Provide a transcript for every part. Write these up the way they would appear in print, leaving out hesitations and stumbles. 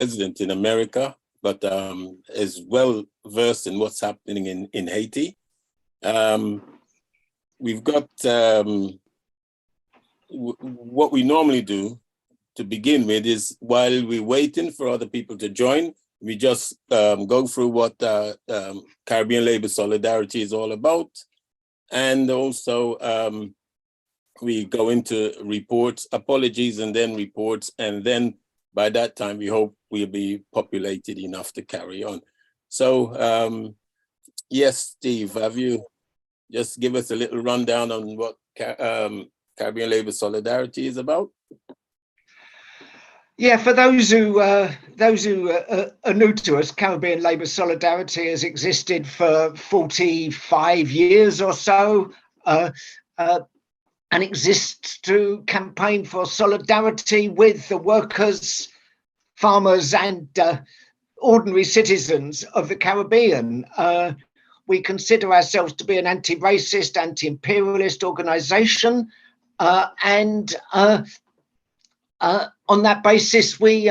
resident in America, but is well versed in what's happening in Haiti. We've got what we normally do to begin with is, while we're waiting for other people to join, we just go through what Caribbean Labor Solidarity is all about. And also we go into reports, apologies, and then reports. And then by that time, we hope we'll be populated enough to carry on. So yes, Steve, have you just give us a little rundown on what Caribbean Labor Solidarity is about? Yeah, for those who are new to us, Caribbean Labor Solidarity has existed for 45 years or so, and exists to campaign for solidarity with the workers, farmers, and ordinary citizens of the Caribbean. We consider ourselves to be an anti-racist, anti-imperialist organisation, and on that basis, we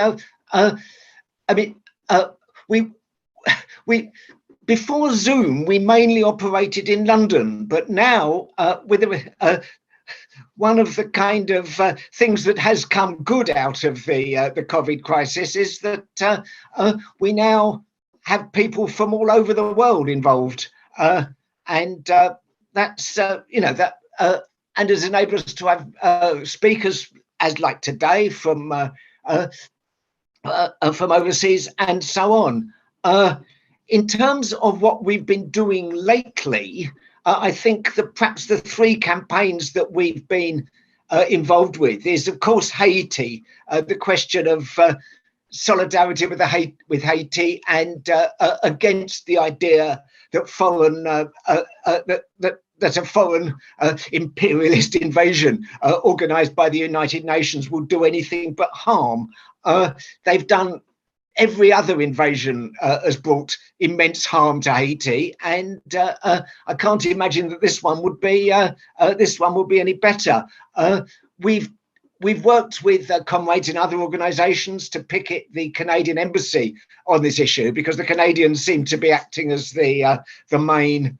before Zoom, we mainly operated in London, but now with one of the kind of things that has come good out of the COVID crisis is that we now have people from all over the world involved, and that's and has enabled us to have speakers as like today from overseas and so on. In terms of what we've been doing lately, I think that perhaps the three campaigns that we've been involved with is, of course, Haiti, the question of solidarity with Haiti, and against the idea that that a foreign imperialist invasion organised by the United Nations will do anything but harm. They've done, every other invasion has brought immense harm to Haiti, and I can't imagine that this one would be any better. We've worked with comrades in other organisations to picket the Canadian embassy on this issue, because the Canadians seem to be acting as the main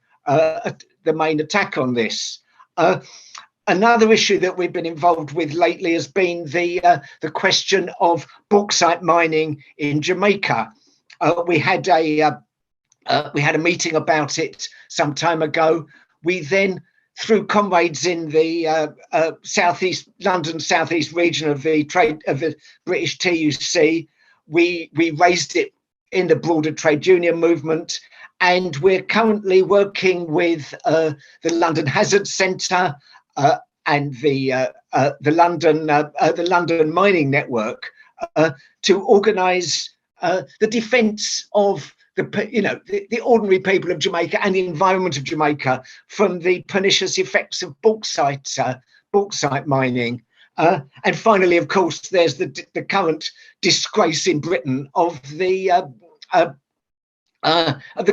attack on this. Another issue that we've been involved with lately has been the question of bauxite mining in Jamaica. We had a meeting about it some time ago. We then, through comrades in the London southeast region of the British TUC, we raised it in the broader trade union movement. And we're currently working with the London Hazard Centre and the London Mining Network to organise the defence of the ordinary people of Jamaica and the environment of Jamaica from the pernicious effects of bauxite mining. And finally, of course, there's the current disgrace in Britain of the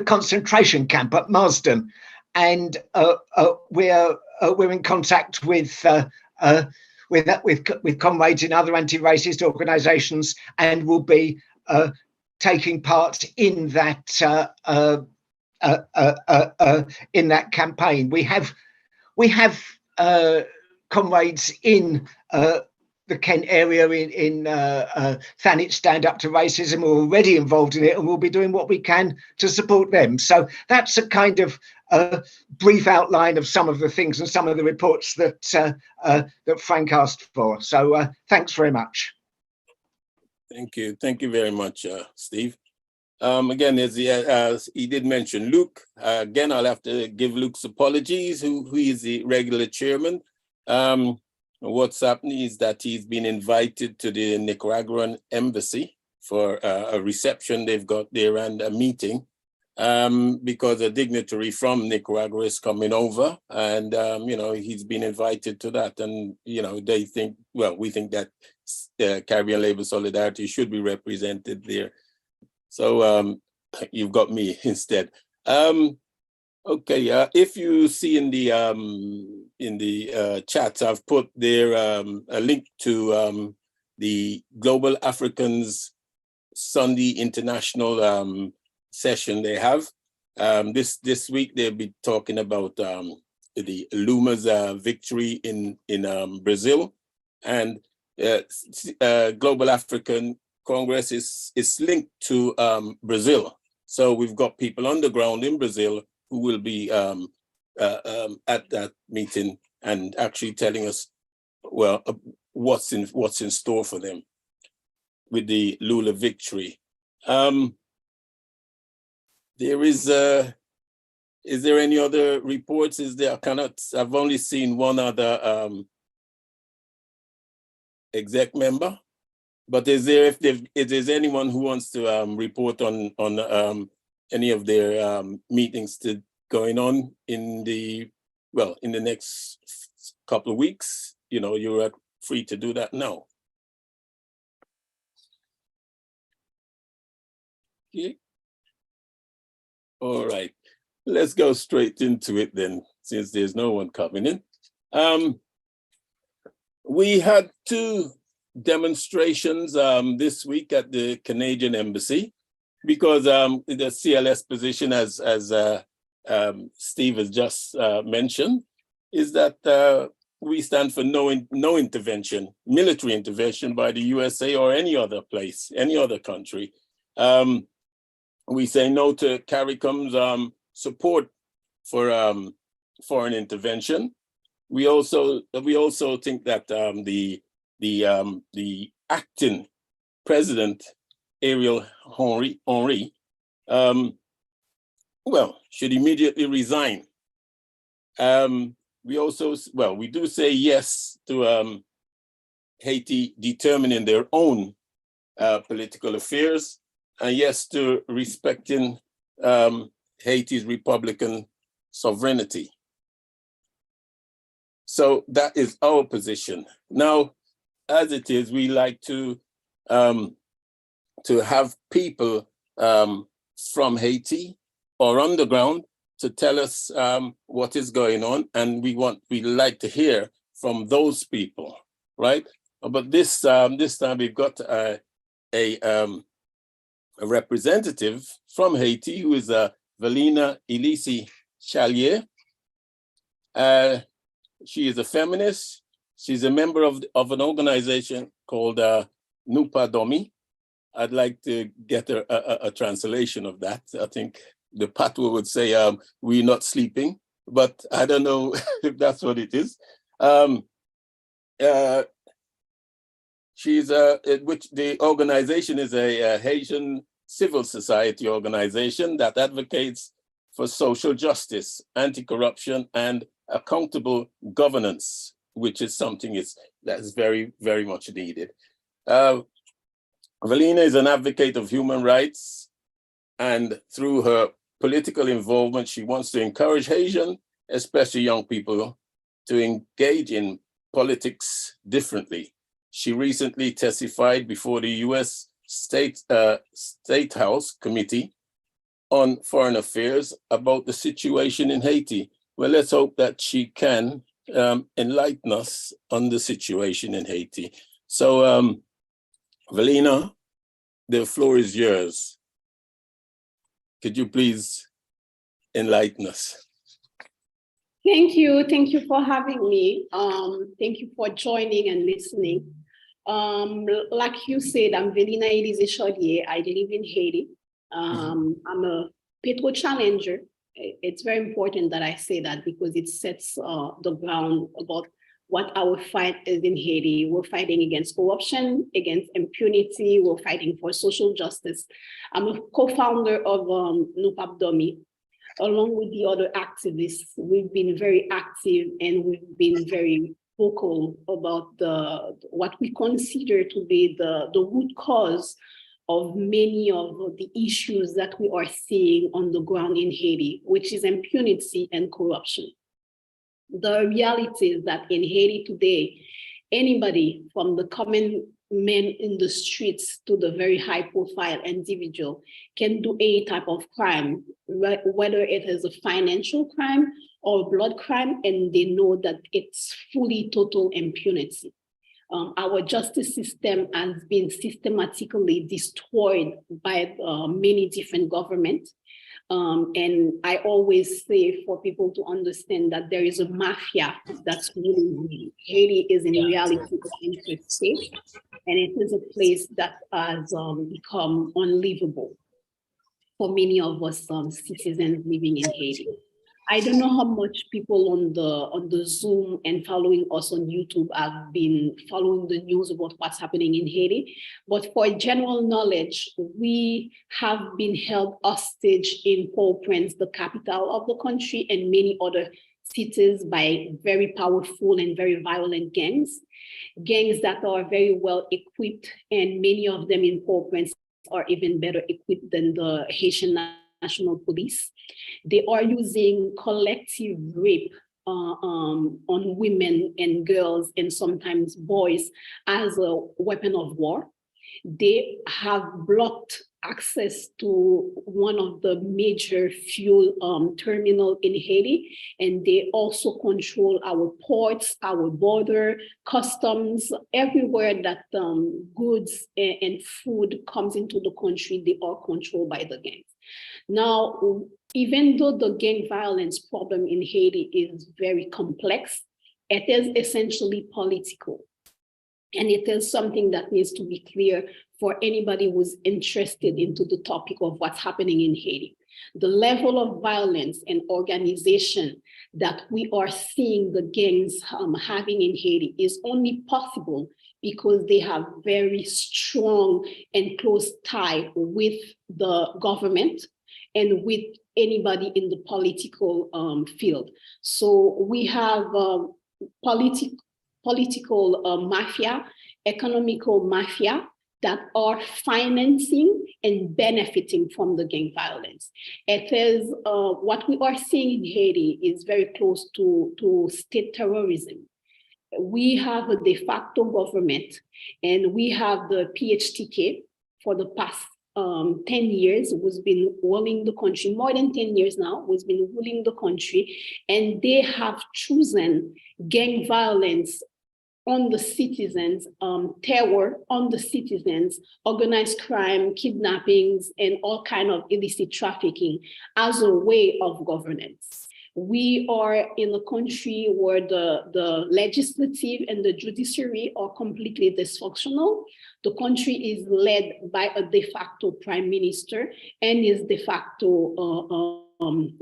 concentration camp at Marsden, and we're in contact with comrades in other anti-racist organisations, and will be taking part in that campaign. We have comrades in the Kent area in Thanet Stand Up to Racism are already involved in it, and we'll be doing what we can to support them. So that's a kind of brief outline of some of the things and some of the reports that Frank asked for. So thanks very much. Thank you very much, Steve. Again, as he did mention Luke, again, I'll have to give Luke's apologies, who is the regular chairman. What's happening is that he's been invited to the Nicaraguan embassy for a reception they've got there and a meeting, because a dignitary from Nicaragua is coming over, and he's been invited to that, and they think, well, we think that Caribbean Labor Solidarity should be represented there. So you've got me instead. Okay, if you see in the chat, I've put there a link to the Global Africans Sunday international session they have. This week they'll be talking about the Luma's victory in Brazil, and Global African Congress is linked to Brazil. So we've got people on the ground in Brazil who will be at that meeting and actually telling us, well, what's in store for them with the Lula victory. Is there any other reports? I've only seen one other exec member, but if there's anyone who wants to report on any of their meetings going on in the next couple of weeks, you're free to do that now. Okay. All right, let's go straight into it then, since there's no one coming in. We had 2 demonstrations this week at the Canadian Embassy, because the CLS position, as Steve has just mentioned, is that we stand for no intervention, military intervention by the USA or any other place, any other country. We say no to CARICOM's support for foreign intervention. We also think that the acting president, Ariel Henry, should immediately resign. We do say yes to Haiti determining their own political affairs, and yes to respecting Haiti's Republican sovereignty. So that is our position. Now, as it is, we like to have people from Haiti or on the ground to tell us what is going on, and we like to hear from those people, right? But this time we've got a representative from Haiti who is Vélina Élysée Charlier. She is a feminist. She's a member of an organization called NouPapDòmi. I'd like to get a translation of that. I think the Patois would say, we're not sleeping, but I don't know if that's what it is. Which the organization is a Haitian civil society organization that advocates for social justice, anti-corruption, and accountable governance, which is something that is very, very much needed. Vélina is an advocate of human rights, and through her political involvement, she wants to encourage Haitian, especially young people, to engage in politics differently. She recently testified before the U.S. State House Committee on Foreign Affairs about the situation in Haiti. Well, let's hope that she can enlighten us on the situation in Haiti. So, Vélina, the floor is yours. Could you please enlighten us? Thank you for having me. Thank you for joining and listening. Like you said, I'm Vélina Élysée Charlier. I live in Haiti. I'm a Petro challenger. It's very important that I say that because it sets the ground about what our fight is in Haiti. We're fighting against corruption, against impunity. We're fighting for social justice. I'm a co-founder of NouPapDòmi. Along with the other activists, we've been very active and we've been very vocal about what we consider to be the root cause of many of the issues that we are seeing on the ground in Haiti, which is impunity and corruption. The reality is that in Haiti today, anybody from the common man in the streets to the very high profile individual can do any type of crime, whether it is a financial crime or blood crime, and they know that it's fully total impunity. Our justice system has been systematically destroyed by many different governments. And I always say for people to understand that there is a mafia that's really Haiti is in reality an interest state, and it is a place that has become unlivable for many of us citizens living in Haiti. I don't know how much people on the Zoom and following us on YouTube have been following the news about what's happening in Haiti, but for general knowledge, we have been held hostage in Port-au-Prince, the capital of the country, and many other cities by very powerful and very violent gangs that are very well equipped, and many of them in Port-au-Prince are even better equipped than the Haitian National Police. They are using collective rape on women and girls and sometimes boys as a weapon of war. They have blocked access to one of the major fuel terminal in Haiti, and they also control our ports, our border, customs, everywhere that goods and food comes into the country, they are controlled by the gangs. Now, even though the gang violence problem in Haiti is very complex, it is essentially political. And it is something that needs to be clear for anybody who's interested into the topic of what's happening in Haiti. The level of violence and organization that we are seeing the gangs having in Haiti is only possible because they have very strong and close tie with the government and with anybody in the political field. So we have political mafia, economical mafia that are financing and benefiting from the gang violence. It is what we are seeing in Haiti is very close to state terrorism. We have a de facto government, and we have the PHTK for the past 10 years, who's been ruling the country, more than 10 years now, who's been ruling the country, and they have chosen gang violence on the citizens, terror on the citizens, organized crime, kidnappings, and all kind of illicit trafficking as a way of governance. We are in a country where the legislative and the judiciary are completely dysfunctional. The country is led by a de facto prime minister and his de facto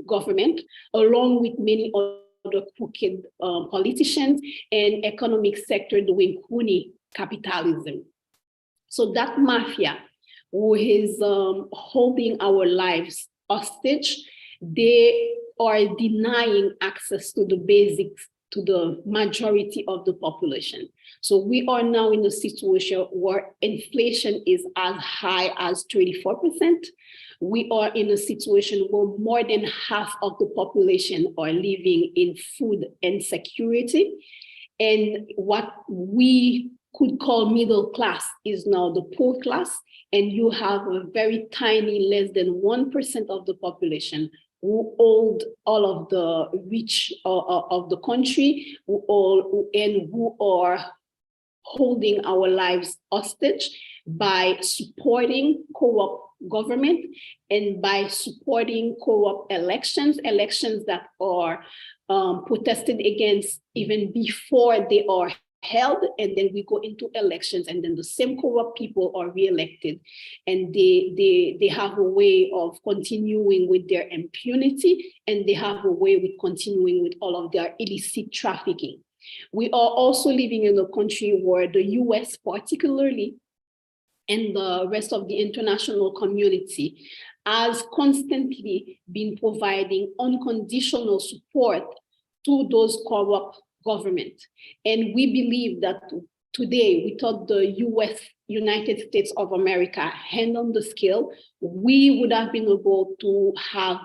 government, along with many other crooked politicians and economic sector doing crony capitalism. So that mafia who is holding our lives hostage, they are denying access to the basics to the majority of the population. So we are now in a situation where inflation is as high as 34%. We are in a situation where more than half of the population are living in food insecurity. And what we could call middle class is now the poor class. And you have a very tiny, less than 1% of the population who hold all of the rich of the country, who are holding our lives hostage by supporting corrupt government and by supporting corrupt elections that are protested against even before they are held, and then we go into elections, and then the same corrupt people are re-elected, and they have a way of continuing with their impunity, and they have a way with continuing with all of their illicit trafficking. We are also living in a country where the US particularly and the rest of the international community has constantly been providing unconditional support to those corrupt government. And we believe that today, without the United States of America hand on the scale, we would have been able to have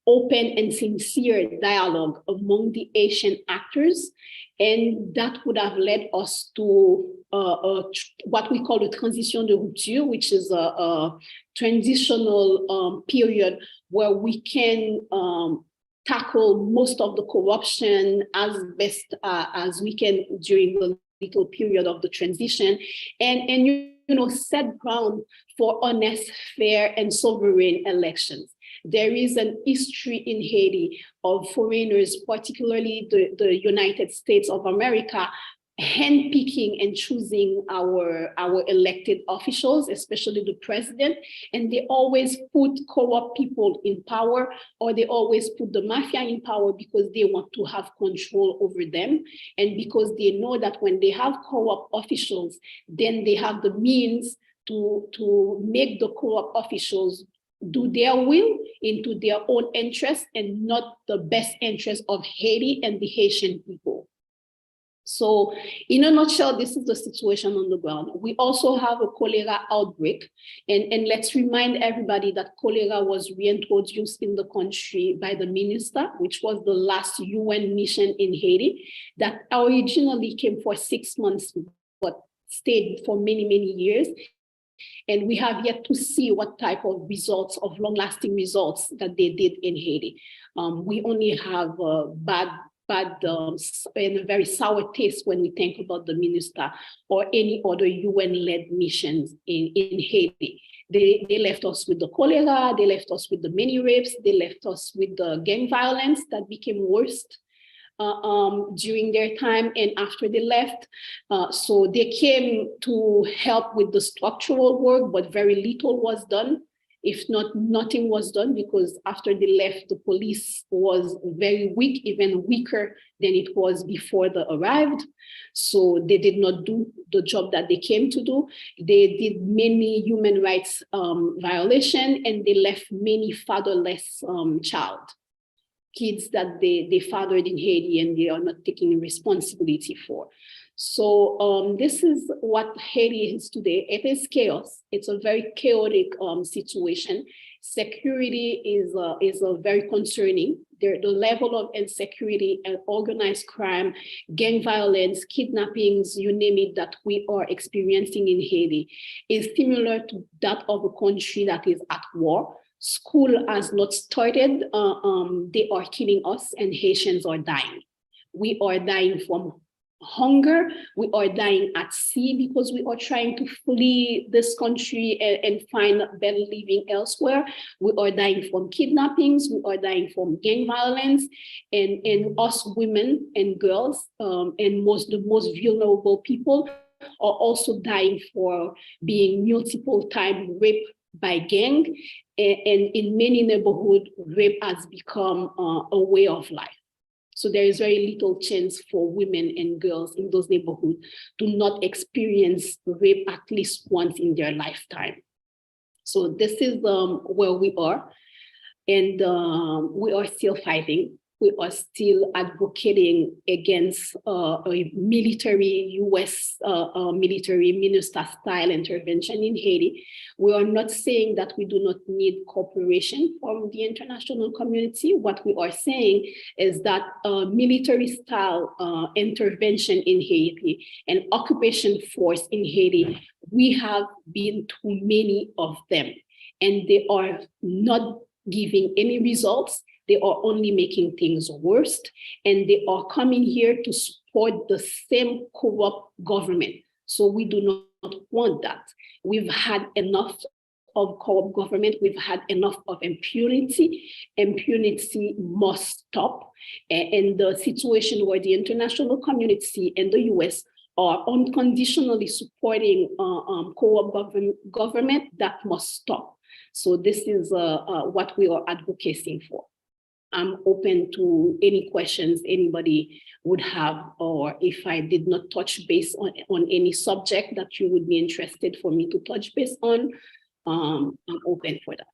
open and sincere dialogue among the Haitian actors. And that would have led us to what we call the transition de rupture, which is a transitional period where we can tackle most of the corruption as best as we can during the little period of the transition, and set ground for honest, fair, and sovereign elections. There is an history in Haiti of foreigners, particularly the United States of America, handpicking and choosing our elected officials, especially the president, and they always put corrupt people in power, or they always put the mafia in power because they want to have control over them, and because they know that when they have corrupt officials, then they have the means to make the corrupt officials do their will into their own interest and not the best interest of Haiti and the Haitian people. So in a nutshell, this is the situation on the ground. We also have a cholera outbreak. And let's remind everybody that cholera was reintroduced in the country by the minister, which was the last UN mission in Haiti, that originally came for 6 months, but stayed for many, many years. And we have yet to see what type of results, of long-lasting results that they did in Haiti. We only have bad and a very sour taste when we think about the minister or any other UN-led missions in Haiti. They left us with the cholera, they left us with the many rapes, they left us with the gang violence that became worse during their time and after they left. So they came to help with the structural work, but very little was done. If not, nothing was done, because after they left, the police was very weak, even weaker than it was before they arrived. So they did not do the job that they came to do. They did many human rights violations, and they left many fatherless kids that they fathered in Haiti and they are not taking responsibility for. So this is what Haiti is today. It is chaos. It's a very chaotic situation. Security is very concerning. The level of insecurity and organized crime, gang violence, kidnappings, you name it, that we are experiencing in Haiti is similar to that of a country that is at war. School has not started. They are killing us, and Haitians are dying. We are dying from hunger. We are dying at sea because we are trying to flee this country and find better living elsewhere. We are dying from kidnappings. We are dying from gang violence, and us women and girls and the most vulnerable people are also dying for being multiple times raped by gang. And in many neighborhoods, rape has become a way of life. So there is very little chance for women and girls in those neighborhoods to not experience rape at least once in their lifetime. So this is where we are, and we are still fighting. We are still advocating against a military US military minister style intervention in Haiti. We are not saying that we do not need cooperation from the international community. What we are saying is that military style intervention in Haiti and occupation force in Haiti, we have been to many of them, and they are not giving any results. They are only making things worse, and they are coming here to support the same corrupt government. So we do not want that. We've had enough of corrupt government. We've had enough of impunity. Impunity must stop. And the situation where the international community and the US are unconditionally supporting corrupt government, that must stop. So this is what we are advocating for. I'm open to any questions anybody would have, or if I did not touch base on any subject that you would be interested for me to touch base on, I'm open for that.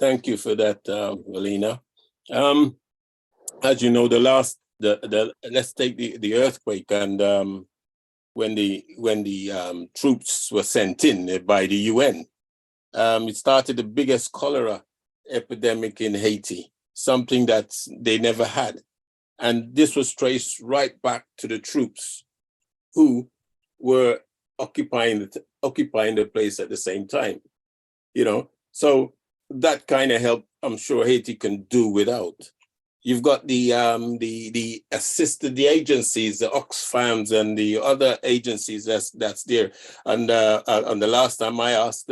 Thank you for that, Vélina. As you know, let's take the earthquake, and when the troops were sent in by the UN. It started the biggest cholera epidemic in Haiti, something that they never had. And this was traced right back to the troops who were occupying the place at the same time. So that kind of help, I'm sure Haiti can do without. you've got the assisted, the agencies, the Oxfams and the other agencies that's there. And the last time I asked,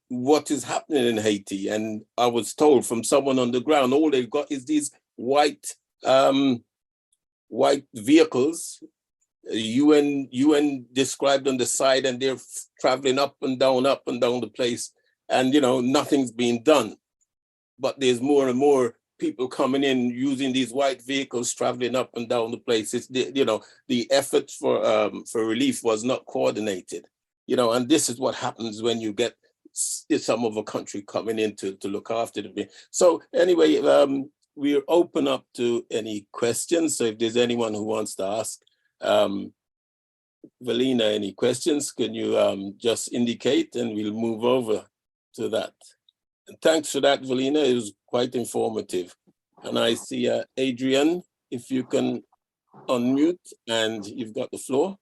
what is happening in Haiti, and I was told from someone on the ground, all they've got is these white vehicles. UN described on the side, and they're traveling up and down the place, and nothing's being done. But there's more and more people coming in using these white vehicles, traveling up and down the place. It's the effort for relief was not coordinated. And this is what happens when you get some of a country coming in to look after them. So anyway, we're open up to any questions. So if there's anyone who wants to ask Vélina any questions, can you just indicate, and we'll move over to that. And thanks for that, Vélina. It was quite informative. And I see Adrian, if you can unmute, and you've got the floor.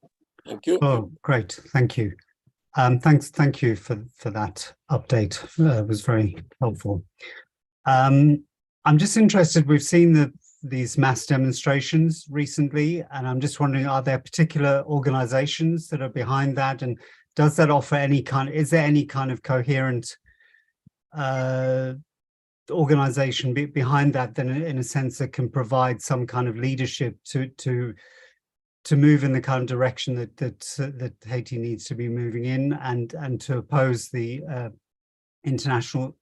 Thank you. Oh, great. Thank you. Thank you for that update. It was very helpful. I'm just interested, we've seen these mass demonstrations recently, and I'm just wondering, are there particular organizations that are behind that? And does that offer is there any kind of coherent organization behind that, then in a sense that can provide some kind of leadership to move in the kind of direction that Haiti needs to be moving in, and to oppose the international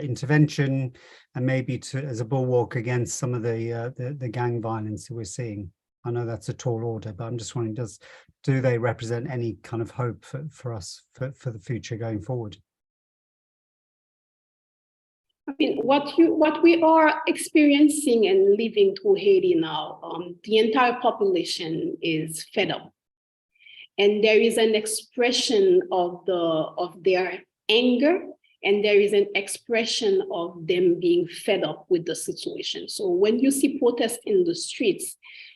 intervention, and maybe as a bulwark against some of the gang violence that we're seeing? I know that's a tall order, but I'm just wondering, do they represent any kind of hope for us for the future going forward? I mean, what we are experiencing and living through Haiti now, the entire population is fed up, and there is an expression of their anger, and there is an expression of them being fed up with the situation. So when you see protests in the streets,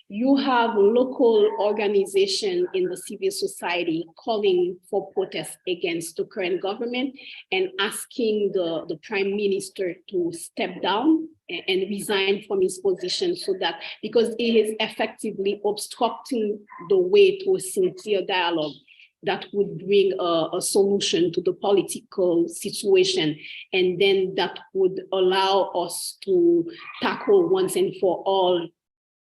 you have local organizations in the civil society calling for protests against the current government and asking the prime minister to step down and resign from his position, so that, because it is effectively obstructing the way to a sincere dialogue that would bring a solution to the political situation, and then that would allow us to tackle once and for all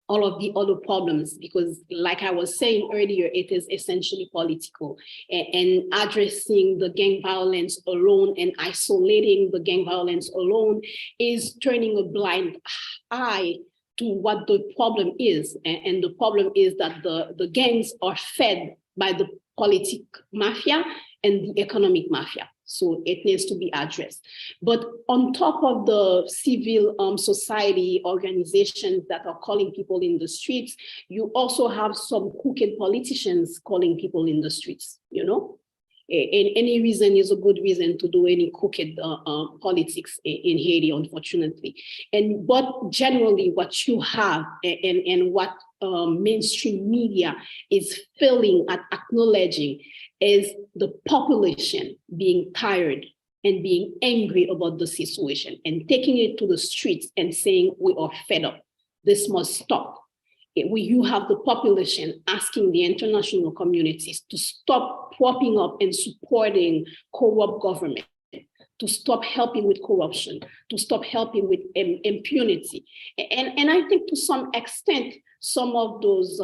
of the other problems, because like I was saying earlier, it is essentially political, and addressing the gang violence alone and isolating the gang violence alone is turning a blind eye to what the problem is. And the problem is that the gangs are fed by the politic mafia and the economic mafia. So it needs to be addressed. But on top of the civil society organizations that are calling people in the streets, you also have some crooked politicians calling people in the streets, And any reason is a good reason to do any crooked politics in Haiti, unfortunately. But generally what you have and what mainstream media is failing at acknowledging is the population being tired and being angry about the situation and taking it to the streets and saying, we are fed up. This must stop. You have the population asking the international communities to stop propping up and supporting corrupt government, to stop helping with corruption, to stop helping with impunity. And I think to some extent, some of those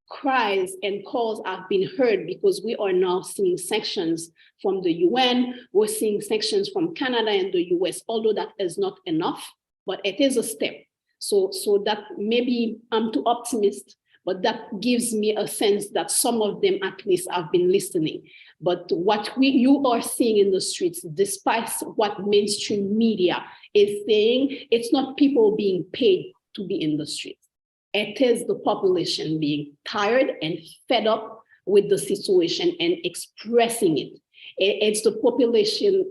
cries and calls have been heard, because we are now seeing sanctions from the UN, we're seeing sanctions from Canada and the US, although that is not enough, but it is a step. So that maybe I'm too optimistic, but that gives me a sense that some of them at least have been listening. But what you are seeing in the streets, despite what mainstream media is saying, it's not people being paid to be in the streets. It is the population being tired and fed up with the situation and expressing it. It's the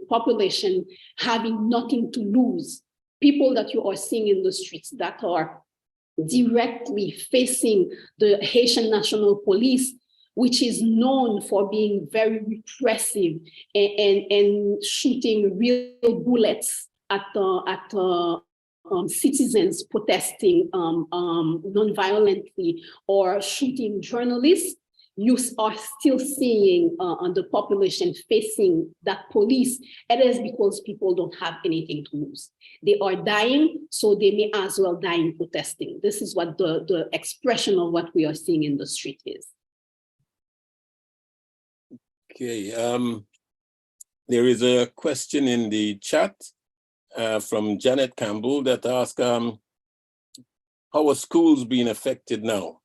population having nothing to lose. People that you are seeing in the streets that are directly facing the Haitian National Police, which is known for being very repressive and shooting real bullets citizens protesting non-violently or shooting journalists, you are still seeing the population facing that police. It is because people don't have anything to lose. They are dying, so they may as well die in protesting. This is what the expression of what we are seeing in the street is. Okay, there is a question in the chat from Janet Campbell that asks, how are schools being affected now?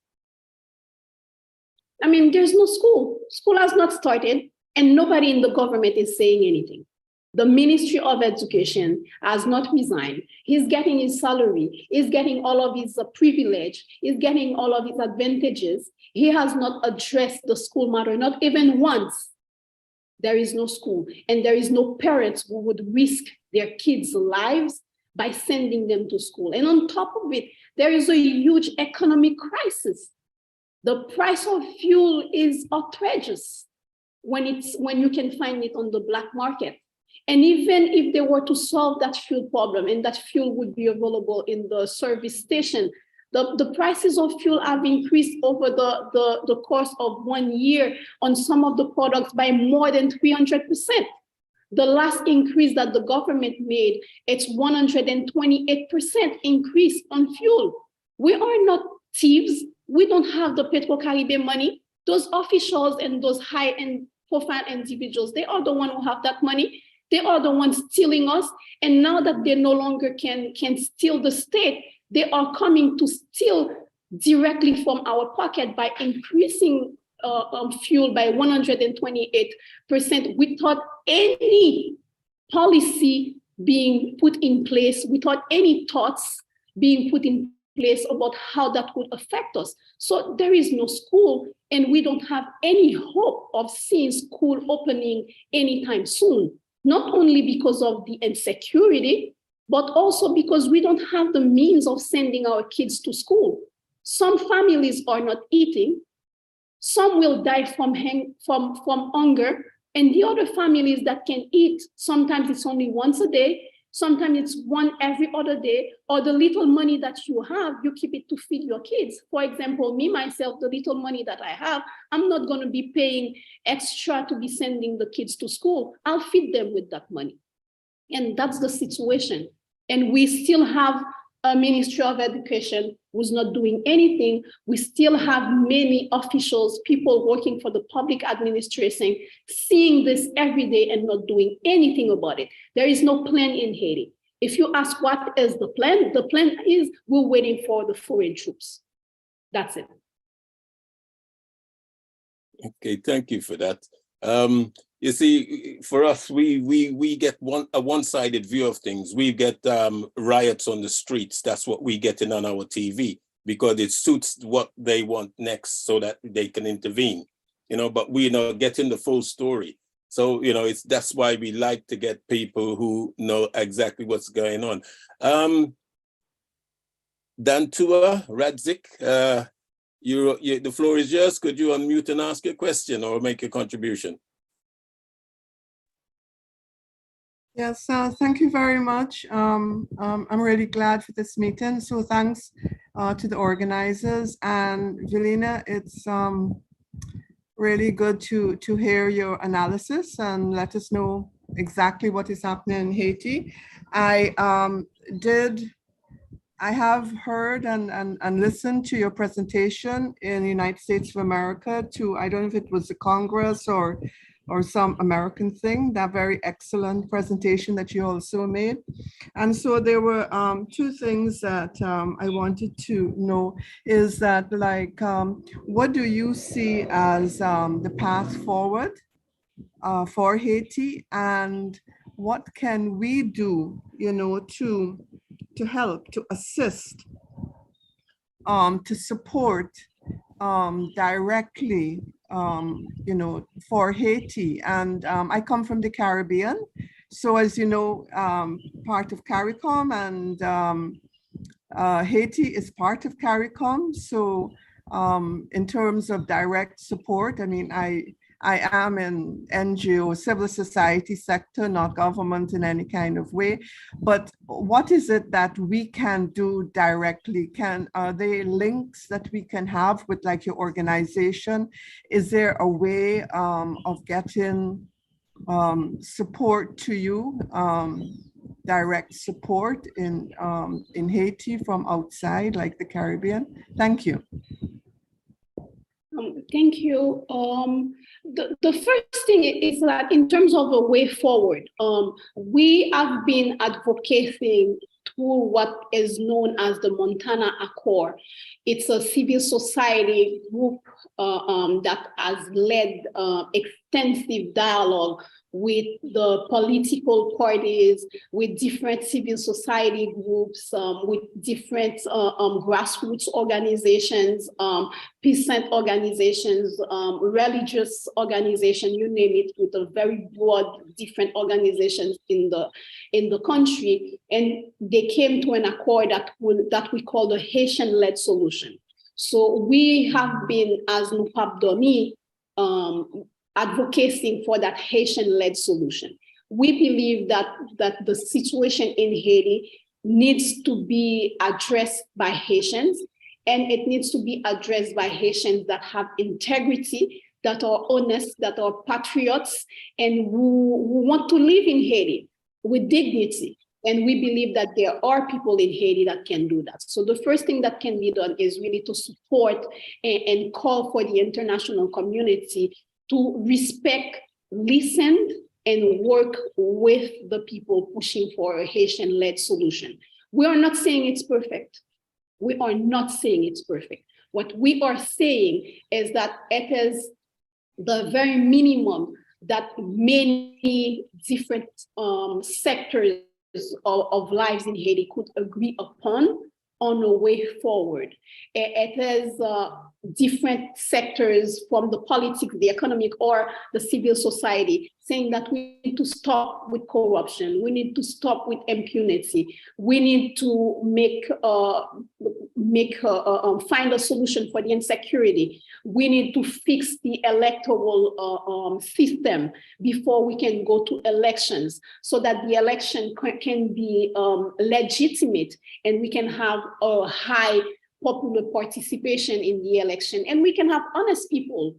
I mean, there's no school. School has not started, and nobody in the government is saying anything. The Ministry of Education has not resigned. He's getting his salary. He's getting all of his privilege. He's getting all of his advantages. He has not addressed the school matter, not even once. There is no school, and there is no parents who would risk their kids' lives by sending them to school. And on top of it, there is a huge economic crisis. The price of fuel is outrageous when you can find it on the black market. And even if they were to solve that fuel problem and that fuel would be available in the service station, the prices of fuel have increased over the course of 1 year on some of the products by more than 300%. The last increase that the government made, it's 128% increase on fuel. We are not thieves. We don't have the Petrocaribe money. Those officials and those high-end profile individuals, they are the ones who have that money. They are the ones stealing us. And now that they no longer can steal the state, they are coming to steal directly from our pocket by increasing fuel by 128% without any policy being put in place, without any thoughts being put in place about how that would affect us. So there is no school, and we don't have any hope of seeing school opening anytime soon, not only because of the insecurity, but also because we don't have the means of sending our kids to school. Some families are not eating, some will die from hunger, and the other families that can eat, sometimes it's only once a day, sometimes it's one every other day, or the little money that you have, you keep it to feed your kids. For example, me, myself, the little money that I have, I'm not gonna be paying extra to be sending the kids to school. I'll feed them with that money. And that's the situation. And we still have a Ministry of Education who's not doing anything. We still have many officials, people working for the public administration, seeing this every day and not doing anything about it. There is no plan in Haiti. If you ask what is the plan is we're waiting for the foreign troops. That's it. Okay, thank you for that. You see, for us, we get a one-sided view of things. We get riots on the streets. That's what we getting on our TV because it suits what they want next, so that they can intervene. You know, but we're not getting the full story. So you know, that's why we like to get people who know exactly what's going on. Dantua Radzik, the floor is yours. Could you unmute and ask your question or make a contribution? Yes, thank you very much. I'm really glad for this meeting. So thanks to the organizers, and Vélina, it's really good to hear your analysis and let us know exactly what is happening in Haiti. I have heard and listened to your presentation in the United States of America to, I don't know if it was the Congress or some American thing, that very excellent presentation that you also made. And so there were two things that I wanted to know is that, like, what do you see as the path forward for Haiti, and what can we do, you know, to help, to assist, to support directly, you know, for Haiti. And I come from the Caribbean. So as you know, part of CARICOM, and Haiti is part of CARICOM. So in terms of direct support, I mean, I am in NGO, civil society sector, not government in any kind of way. But what is it that we can do directly? Are there links that we can have with like your organization? Is there a way of getting support to you, direct support in Haiti from outside, like the Caribbean? Thank you. Thank you. The first thing is that in terms of a way forward, we have been advocating through what is known as the Montana Accord. It's a civil society group that has led extensive dialogue with the political parties, with different civil society groups, with different grassroots organizations, peasant organizations, religious organizations, you name it, with a very broad different organizations in the country. And they came to an accord that we call the Haitian-led solution. So we have been, as NouPapDòmi, advocating for that Haitian-led solution. We believe that the situation in Haiti needs to be addressed by Haitians, and it needs to be addressed by Haitians that have integrity, that are honest, that are patriots, and who want to live in Haiti with dignity. And we believe that there are people in Haiti that can do that. So the first thing that can be done is really to support and call for the international community to respect, listen, and work with the people pushing for a Haitian-led solution. We are not saying it's perfect. We are not saying it's perfect. What we are saying is that it is the very minimum that many different sectors of lives in Haiti could agree upon on a way forward. It is different sectors from the politics, the economic, or the civil society saying that we need to stop with corruption, we need to stop with impunity, we need to find a solution for the insecurity, we need to fix the electoral system before we can go to elections, so that the election can be legitimate and we can have a high popular participation in the election, and we can have honest people,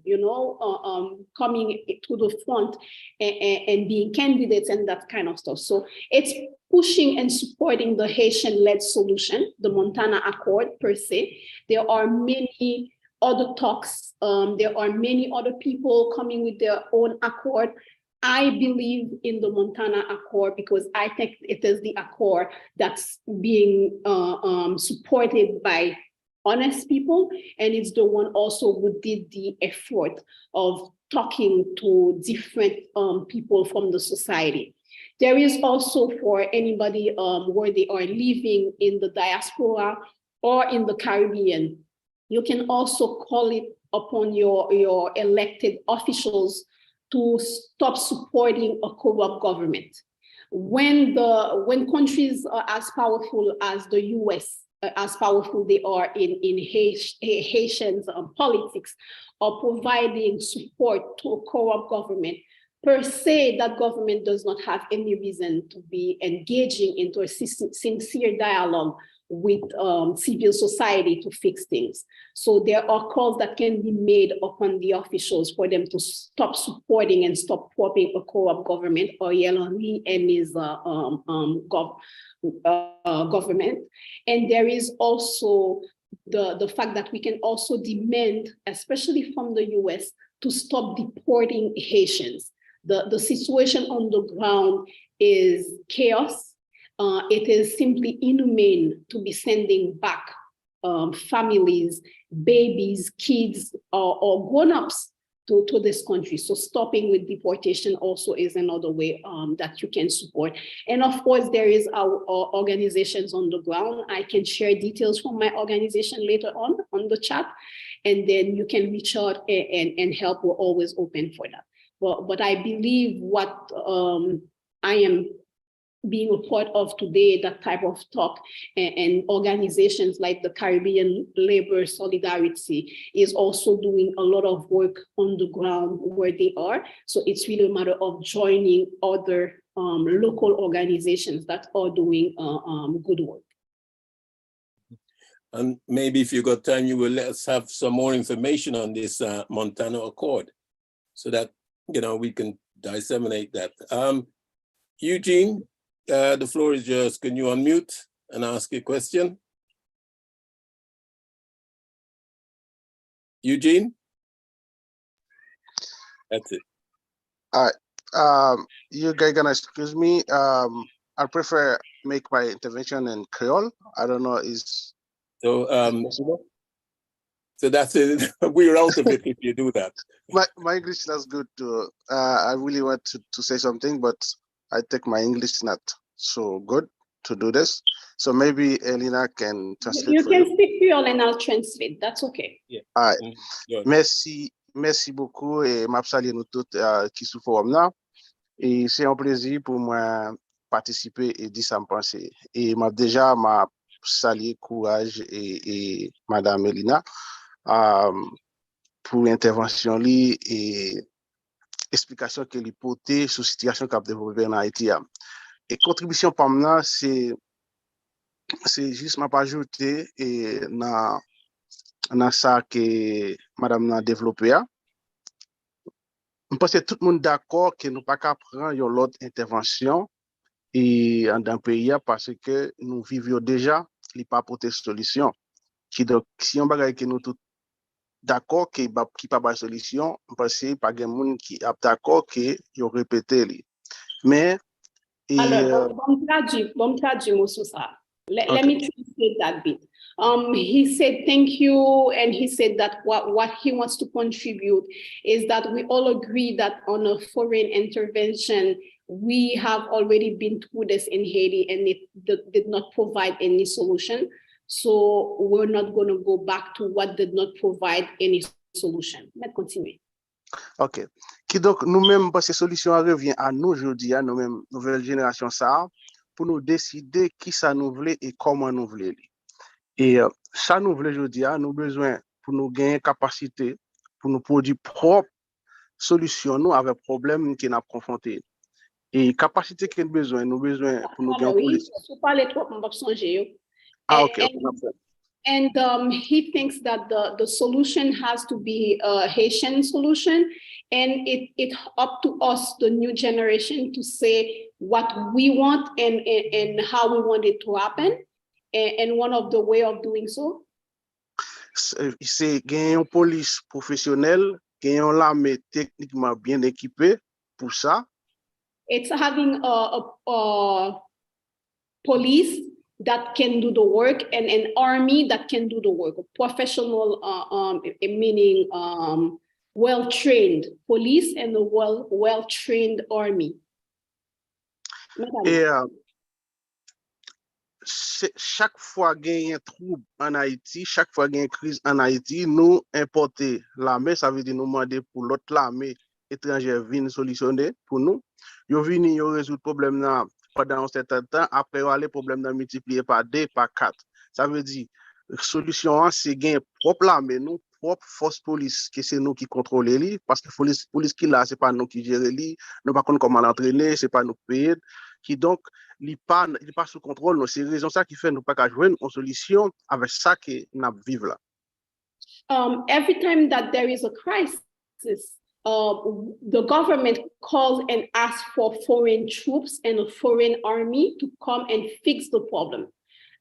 coming to the front and being candidates and that kind of stuff. So it's pushing and supporting the Haitian-led solution, the Montana Accord per se. There are many other talks. There are many other people coming with their own accord. I believe in the Montana Accord because I think it is the accord that's being supported by honest people, and it's the one also who did the effort of talking to different people from the society. There is also, for anybody where they are living in the diaspora or in the Caribbean, you can also call it upon your elected officials to stop supporting a corrupt government. When countries are as powerful as the US, as powerful they are in Haitians politics, are providing support to a corrupt government, per se, that government does not have any reason to be engaging into a sincere dialogue with civil society to fix things. So there are calls that can be made upon the officials for them to stop supporting and stop propping a corrupt government or Yellowy and his government. And there is also the fact that we can also demand, especially from the US, to stop deporting Haitians. The situation on the ground is chaos. It is simply inhumane to be sending back families, babies, kids, or grown-ups to this country. So stopping with deportation also is another way that you can support. And of course, there is our organizations on the ground. I can share details from my organization later on the chat, and then you can reach out and help. We're always open for that. But I believe what I am being a part of today, that type of talk, and organizations like the Caribbean Labor Solidarity is also doing a lot of work on the ground where they are. So it's really a matter of joining other local organizations that are doing good work. And maybe if you got time, you will let us have some more information on this Montana Accord, so that we can disseminate that. Eugene, the floor is yours. Can you unmute and ask a question? Eugene? That's it. All right. You guys gonna excuse me. I prefer make my intervention in Creole. I don't know is So possible. so that's it. We're out of it if you do that. My English is good too. I really want to say something, but I think my English is not so good to do this. So maybe Elena can translate. You can speak Creole and I'll translate. That's okay. Yeah. All right. Merci beaucoup et m'a salué nous toutes qui sous forum là. Et c'est un plaisir pour moi participer et dire ça me penser. Et m'a déjà salué courage et Madame Elena pour l'intervention li et explication qu'elle a portée sur la situation qu'a développée en Haïti. Et contribution par moi, c'est juste m'a pas ajouté et dans ça que Madame a développé. Je pense que tout le monde d'accord que nous pas qu'à prendre l'autre intervention et dans le pays parce que nous vivons déjà, il n'y a pas apporté solution. Donc, si on bagaille que nous tous d'accord qui pas de solution, parce que pas de monde qui est d'accord que yo répété. Mais Alors, bon traduit mot sur ça. Let me translate that bit. He said thank you, and he said that what he wants to contribute is that we all agree that on a foreign intervention, we have already been through this in Haiti, and it did not provide any solution. So we're not going to go back to what did not provide any solution. Let's continue. OK. Qui donc nous-mêmes, parce que solution revient à nous aujourd'hui, à nous-mêmes, nouvelle génération ça, pour nous décider qui ça nous voulait et comment nous voulons. Et ça nous voulons aujourd'hui, nous besoin pour nous gagner capacité, pour nous produire propre solution nous avec problème qui n'a confronté. Et capacité qu'on besoin, nous besoin pour nous gagner. Oui, je parle trop, on va changer. OK. And he thinks that the solution has to be a Haitian solution, and it's up to us, the new generation, to say what we want and how we want it to happen. And one of the way of doing so, c'est gagner une police professionnelle, gagner l'armée techniquement bien équipée pour ça. It's having a police that can do the work and an army that can do the work. A professional, meaning well-trained police and a well-trained army. Et chaque fois qu'il y a un trouble en Haïti, chaque fois qu'il y a une crise en Haïti, nous importer l'armée, ça veut dire nous demander pour l'autre l'armée étrangère venir solutionner pour nous. Ils viennent, ils résoudent le problème là pendant un certain temps, après les problèmes là multipliés par 2, par 4. Ça veut dire solution c'est gagner propre l'armée, nous propre force police, que c'est nous qui contrôlons lui, parce que police qui là, c'est pas nous qui gérons lui, nous pas comment l'entraîner, c'est pas nous payer, qui donc il pas sous contrôle. C'est raison ça qui fait nous pas qu'à jouer une solution avec ça que nous vivons là. Every time that there is a crisis, the government calls and asks for foreign troops and a foreign army to come and fix the problem.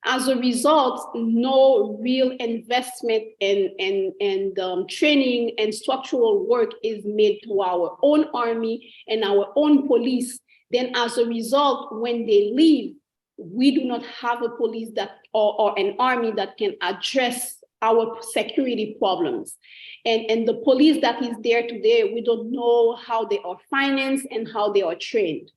As a result, no real investment and training and structural work is made to our own army and our own police. Then as a result, when they leave, we do not have a police that or an army that can address our security problems. And the police that is there today, we don't know how they are financed and how they are trained.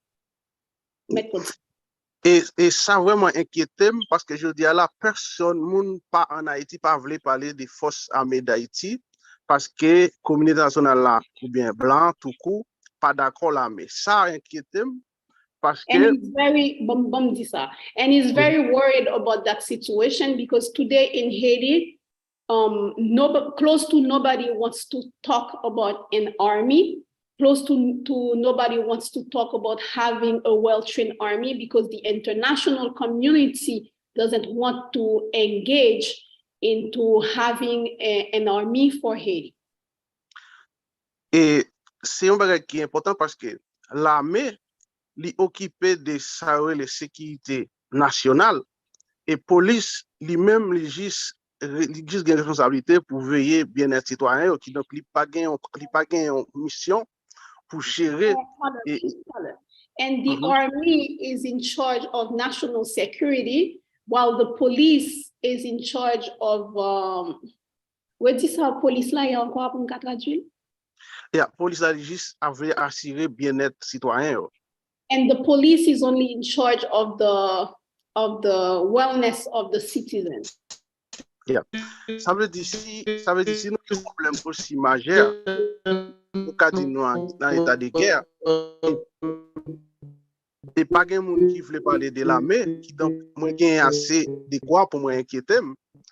Et ça vraiment inquiète parce que je dis à la personne, moun pas en Haïti, pas voulu parler des forces armées d'Haïti parce que communauté nationale là, ou bien blanc, tout coup, pas d'accord l'armée. Ça inquiète Parce And que, he's very and he's very worried about that situation because today in Haiti, close to nobody wants to talk about an army. Close to nobody wants to talk about having a well-trained army because the international community doesn't want to engage into having an army for Haiti. et c'est un bagage qui est important parce que l'armée li occupé de ça la sécurité nationale et police lui-même li juste une responsabilité pour veiller bien-être citoyen qui donc li pas gain une mission pour gérer and the army is in charge of national security while the police is in charge of what is our police là et encore pour me traduire. Yeah, police a juste avait assurer bien-être citoyen. And the police is only in charge of the wellness of the citizens. Yeah. Ça veut dire si nous avons un problème aussi majeur, au cas de nous dans l'état de guerre, et pas de monde qui veut parler de l'armée, qui donc moi gagne assez de quoi pour moi inquiéter.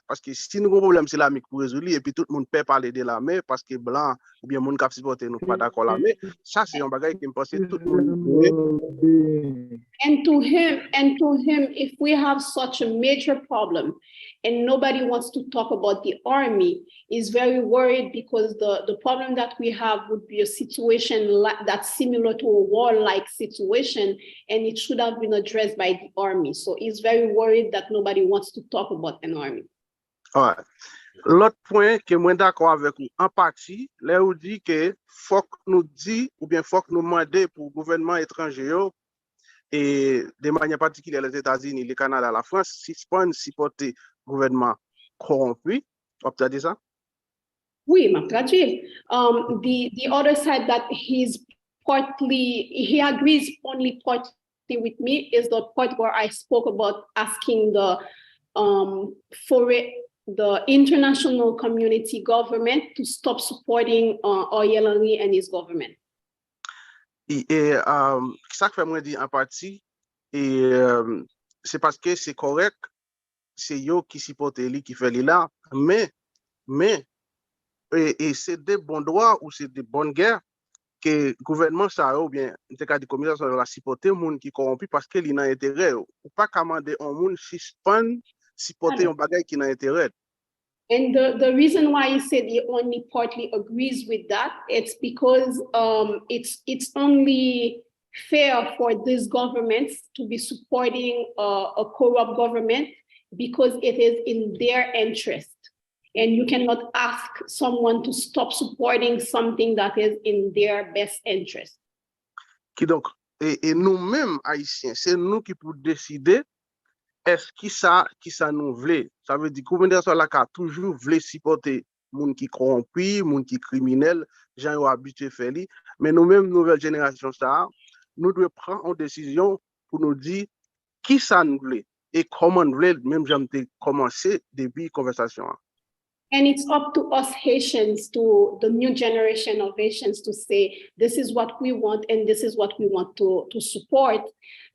Parce que si nous avons un problème, c'est l'armée pour résoudre, et puis tout le monde peut parler de l'armée parce que blanc ou bien monde qui supporte nous pas d'accord l'armée, ça c'est un bagage qui me pense tout le monde. And to him, if we have such a major problem and nobody wants to talk about the army, is very worried because the problem that we have would be a situation that's similar to a war-like situation, and it should have been addressed by the army. So he's very worried that nobody wants to talk about an army. Ouais. L'autre point que moi d'accord avec vous en partie, là où dit que faut que nous dit ou bien faut que nous demander pour le gouvernement étranger et de manière particulière les États-Unis, le Canada, la France, suspendre supporter le gouvernement corrompu. Vous avez dit ça? Oui, m'a traduit. The other side that he agrees only partly with me is the part where I spoke about asking the international community government to stop supporting Oyelani and his government. Et ça que fait moi dire en partie, et c'est parce que c'est correct, c'est yo qui supporte lui qui fait lui là, mais et c'est des bons droits ou c'est des bonnes guerres que le gouvernement ça ou bien en cas de communauté la supporter monde qui corrompu parce que il n'a intérêt ou pas commander un monde suspend supporter un bagage qui n'a intérêt. And the reason why he said he only partly agrees with that, it's because it's only fair for these governments to be supporting a corrupt government because it is in their interest. And you cannot ask someone to stop supporting something that is in their best interest. Qui donc, et nous-mêmes, Haïtiens, c'est nous qui pouvons décider est-ce qui ça nous voulait. Ça veut dire que le gouvernement a toujours voulu supporter les gens qui corrompus, les gens qui criminels, les gens qui sont habitués à faire. Mais nous-mêmes, nouvelle génération, nous devons prendre une décision pour nous dire qui ça nous voulait et comment nous voulons, même j'ai commencé depuis la conversation. And it's up to us Haitians, to the new generation of Haitians, to say, this is what we want and this is what we want to support,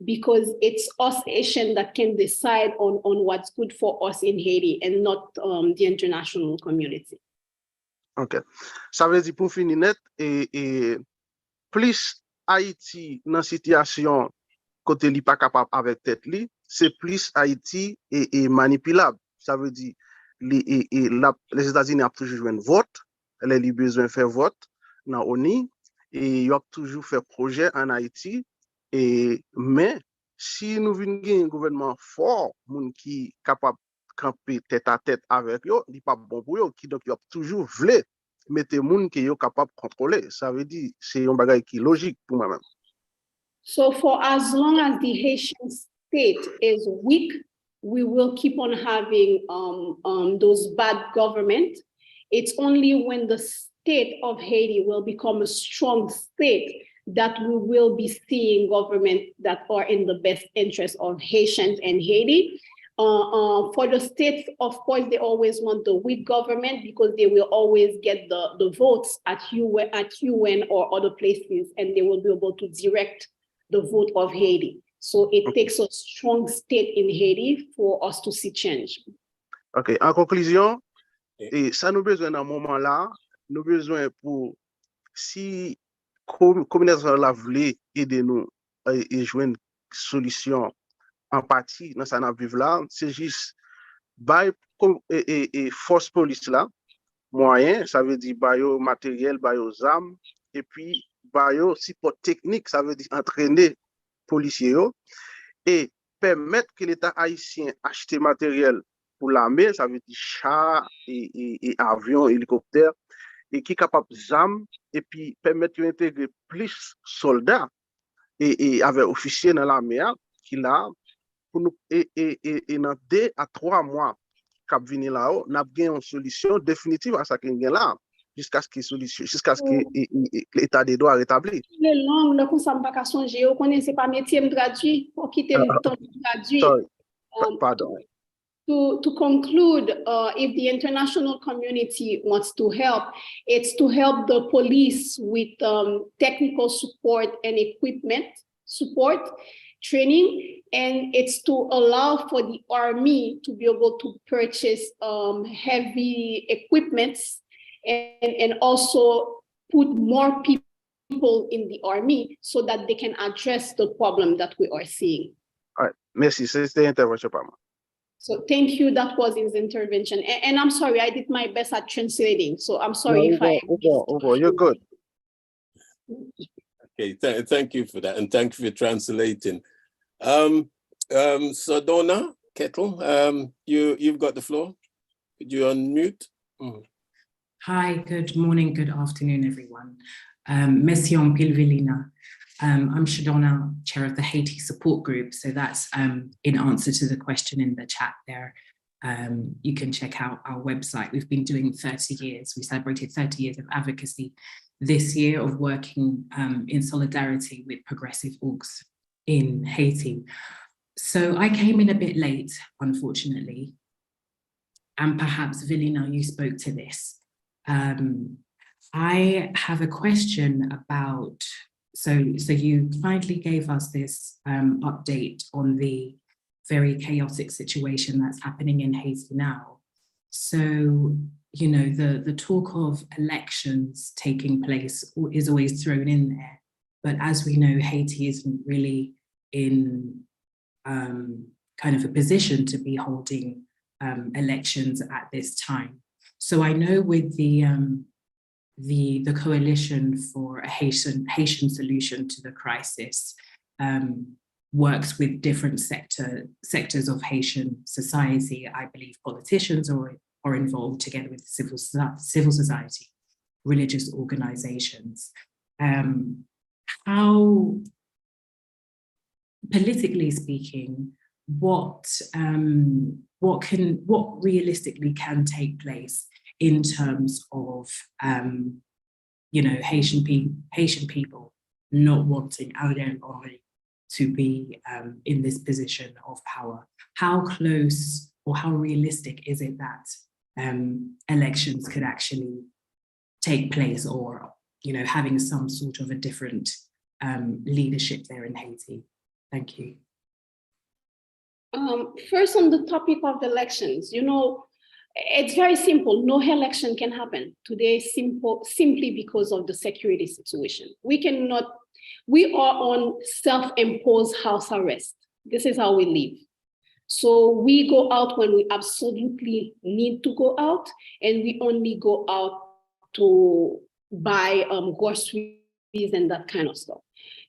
because it's us Haitians that can decide on what's good for us in Haiti and not the international community. OK. Ça veut dire, pour finir net, et plus Haïti dans situation côté li pas capable avec tête li, c'est plus Haïti est manipulable. Ça veut dire les États-Unis ont toujours joué un vote, ils ont besoin de faire vote dans l'ONU et ils ont toujours fait projet en Haïti. Mais si nous venons un gouvernement fort, qui est capable de camper tête à tête avec eux, il n'est pas bon pour eux, qui donc ils ont toujours voulu mettre les gens qui sont capables de contrôler. Ça veut dire c'est un bagage qui est logique pour moi-même. So for as long as the Haitian state is weak, we will keep on having those bad government. It's only when the state of Haiti will become a strong state that we will be seeing government that are in the best interest of Haitians and Haiti. For the states, of course, they always want the weak government because they will always get the votes at UN or other places, and they will be able to direct the vote of Haiti. So it takes a strong state in Haiti for us to see change. OK. En conclusion, et ça nous besoin dans un moment là, nous besoin pour si communauté la voulait aider nous et jouer une solution en partie dans ça n'a vivre là, c'est juste by et force police là moyen, ça veut dire bio matériel, bio armes et puis bio support technique, ça veut dire entraîner policiers et permettre que l'État haïtien achète matériel pour l'armée, ça veut dire chars et avions, hélicoptères, et qui est capable d'armes, et puis permettre d'intégrer plus soldats et avec officiers dans l'armée qui là, pour nous, et dans 2 à 3 mois, cap venir là-haut, nous avons une solution définitive à ça qu'il y a là, jusqu'à ce que l'état des droits rétabli. Les langues, le conseil pas songer, vous connaissez pas métier me traduit, pour quitter le temps de traduire. Pardon. To conclude, if the international community wants to help, it's to help the police with technical support and equipment support, training, and it's to allow for the army to be able to purchase heavy equipments and also put more people in the army so that they can address the problem that we are seeing. All right. Merci. C'était intervention par moi. So thank you. That was his intervention. And I'm sorry, I did my best at translating. So I'm sorry if I... You're good. Okay, thank you for that. And thank you for translating. So Donna Kettle, you've got the floor. Could you unmute? Hi, good morning, good afternoon, everyone. Merci en pile, Vélina. I'm Shadona, chair of the Haiti support group. So that's in answer to the question in the chat there. You can check out our website. We've been doing 30 years. We celebrated 30 years of advocacy this year of working in solidarity with progressive orgs in Haiti. So I came in a bit late, unfortunately. And perhaps, Vélina, you spoke to this. I have a question about, so you kindly gave us this update on the very chaotic situation that's happening in Haiti now. So, you know, the talk of elections taking place is always thrown in there. But as we know, Haiti isn't really in kind of a position to be holding elections at this time. So I know with the Coalition for a Haitian Solution to the Crisis works with different sectors of Haitian society. I believe politicians are involved together with civil society, religious organizations. How, politically speaking, what realistically can take place in terms of, you know, Haitian people not wanting Ariel Henry to be in this position of power? How close or how realistic is it that elections could actually take place, or, you know, having some sort of a different leadership there in Haiti? Thank you. First, on the topic of the elections, you know, it's very simple. No election can happen today simply because of the security situation. We are on self-imposed house arrest. This is how we live. So we go out when we absolutely need to go out, and we only go out to buy groceries and that kind of stuff.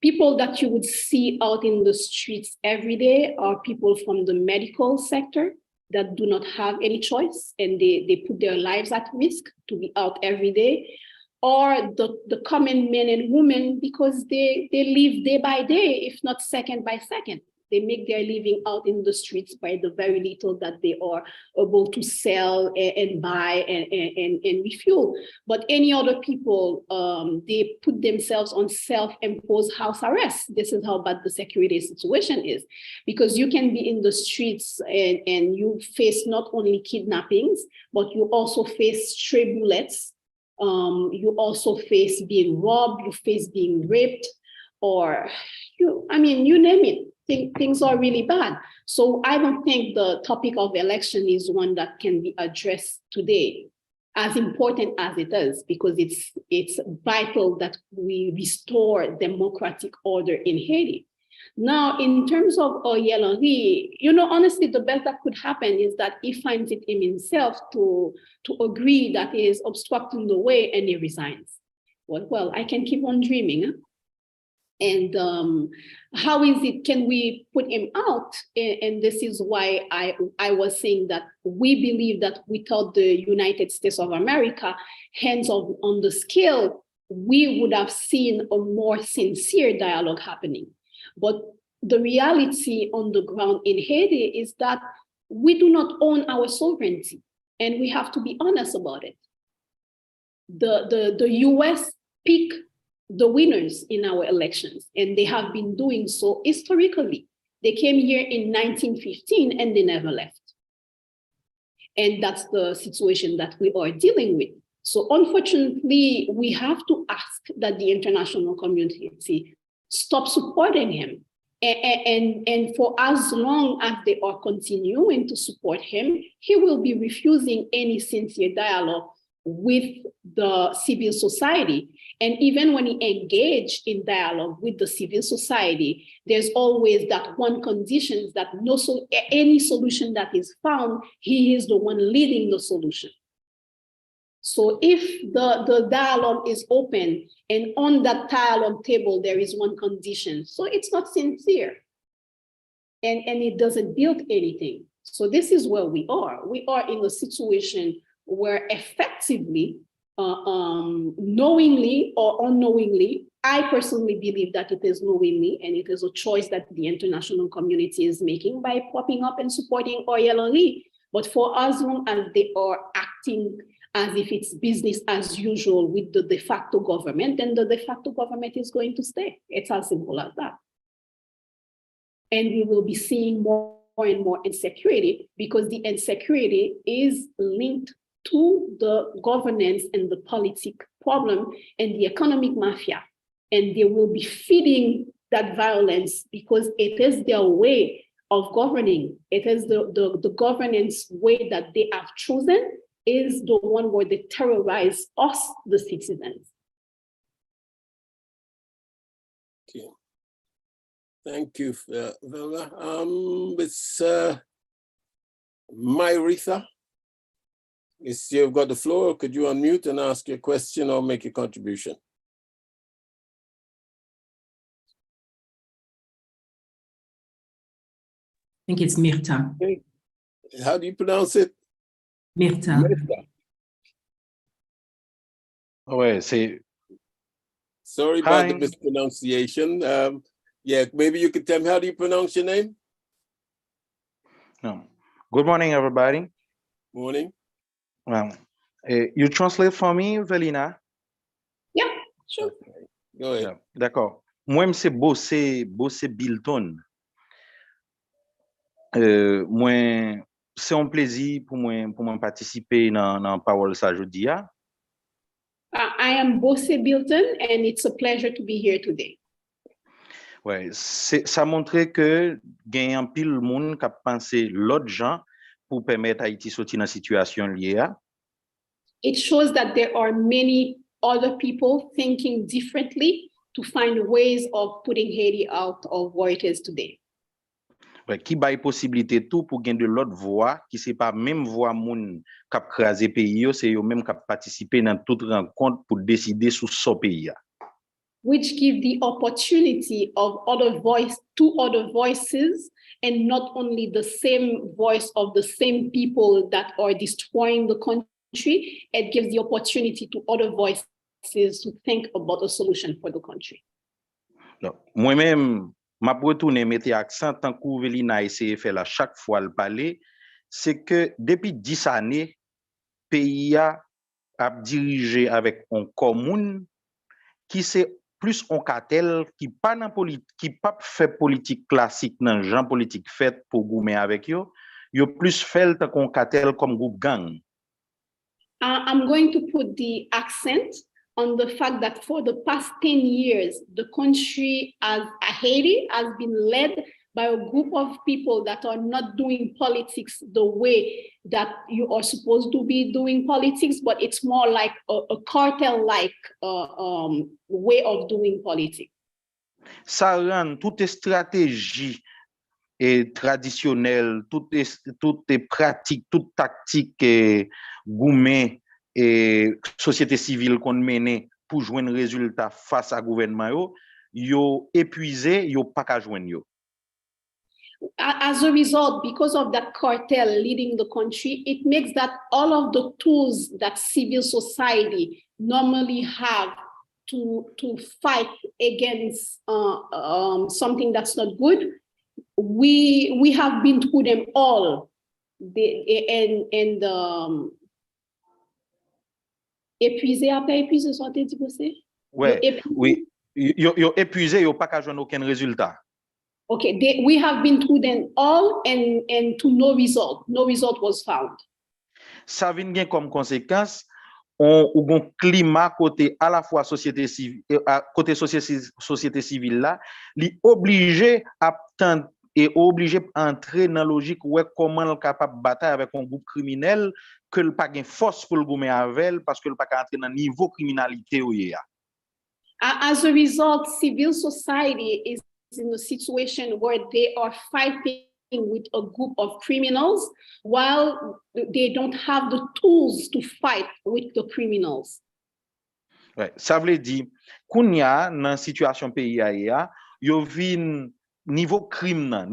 People that you would see out in the streets every day are people from the medical sector that do not have any choice, and they put their lives at risk to be out every day, or the common men and women, because they live day by day, if not second by second. They make their living out in the streets by the very little that they are able to sell and buy and refuel. But any other people, they put themselves on self-imposed house arrest. This is how bad the security situation is, because you can be in the streets and you face not only kidnappings, but you also face stray bullets. You also face being robbed, you face being raped. or you name it. Things are really bad. So I don't think the topic of election is one that can be addressed today, as important as it is, because it's vital that we restore democratic order in Haiti. Now, in terms of Ariel Henry, honestly, the best that could happen is that he finds it in himself to agree that he is obstructing the way and he resigns. Well, I can keep on dreaming. Huh? And how is it, can we put him out? And this is why I was saying that we believe that without the United States of America, hands on the scale, we would have seen a more sincere dialogue happening. But the reality on the ground in Haiti is that we do not own our sovereignty, and we have to be honest about it. The US pick the winners in our elections, and they have been doing so historically. They came here in 1915 and they never left. And that's the situation that we are dealing with. So unfortunately, we have to ask that the international community stop supporting him. And for as long as they are continuing to support him, he will be refusing any sincere dialogue with the civil society. And even when he engaged in dialogue with the civil society, there's always that one condition that any solution that is found, he is the one leading the solution. So if the dialogue is open and on that dialogue table, there is one condition, so it's not sincere and it doesn't build anything. So this is where we are. We are in a situation where effectively, knowingly or unknowingly, I personally believe that it is knowingly, and it is a choice that the international community is making by popping up and supporting Ariel Henry. But for as long as they are acting as if it's business as usual with the de facto government, then the de facto government is going to stay. It's as simple as that. And we will be seeing more and more insecurity, because the insecurity is linked to the governance and the political problem and the economic mafia. And they will be feeding that violence because it is their way of governing. It is the governance way that they have chosen is the one where they terrorize us, the citizens. Okay. Thank you, Vela. It's Myritha. Yes, you've got the floor. Could you unmute and ask your question or make a contribution? I think it's Mirta. Okay. How do you pronounce it? Mirta. Ouais, c'est. Sorry about the mispronunciation. Yeah, maybe you could tell me, how do you pronounce your name? No. Good morning, everybody. Morning. You translate for me, Vélina? Yeah, sure. Okay. Go ahead. Yeah, d'accord. Moi, c'est Bossé Bilton. Moi, c'est un plaisir pour moi participer dans parole ça jeudi. I am Bossé Bilton, and it's a pleasure to be here today. Ouais, ça montre que il y a un pile monde qui a pensé l'autre gens pour permettre Haïti sortir dans situation liée. It shows that there are many other people thinking differently to find ways of putting Haiti out of where it is today. Ouais, qui baille possibilité tout pour gagner de l'autre voix qui c'est pas même voix moun qui a crasé pays, c'est eux même qui a participé dans toute rencontre pour décider sur ce pays. Which give the opportunity of two other voices, and not only the same voice of the same people that are destroying the country, it gives the opportunity to other voices to think about a solution for the country. Moi-même, ma retourner mettre accent tant que Vélina essaie faire à chaque fois le parler, c'est que depuis 10 années, pays a dirigé avec un commun qui c'est plus un cartel qui pas dans qui pas fait politique classique dans gens politique fait pour goumer avec yo plus fait un cartel comme groupe gang. I'm going to put the accent on the fact that for the past 10 years, the country as Haiti has been led by a group of people that are not doing politics the way that you are supposed to be doing politics, but it's more like a cartel-like way of doing politics. Ça rend toutes les stratégies traditionnelles, toutes les pratiques, toutes tactiques gourmet et société civile qu'on mène pour joindre résultat face à gouvernement yo épuisé, yo pas qu'à joindre yo. As a result, because of that cartel leading the country, it makes that all of the tools that civil society normally have to fight against something that's not good, we have been through them all. Épuisé après épuisé, ça t'es dit c'est? Ouais, oui, yo épuisé, yo pas qu'à joindre aucun résultat. Okay, we have been through them all and to no result. No result was found. Ça vient bien comme conséquence un climat côté à la fois société civile côté société civile là, li obligé à et obligé à entrer dans la logique où comment le capable bataille avec un groupe criminel que le pas gain force pour le goumer avec parce que le pas entrer dans niveau criminalité où il y a. As a result, civil society is in a situation where they are fighting with a group of criminals while they don't have the tools to fight with the criminals. Ouais, ça veut dire qu'on y a dans situation pays a yo vinn niveau crime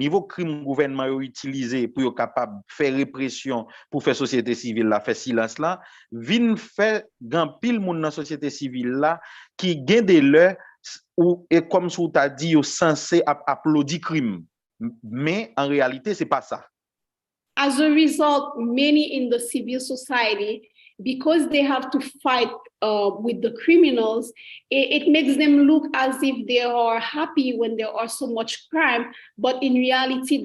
gouvernement yo utilisé pour yo capable faire répression pour faire société civile là faire silence là vinn fait grand pile monde dans société civile là qui gagne de l'heure ou et comme si tu as dit yo censé applaudir crime mais en réalité c'est pas ça. As a result, many in the civil society, because they have to fight with the criminals, it makes them look as if they are happy when there are so much crime, but in reality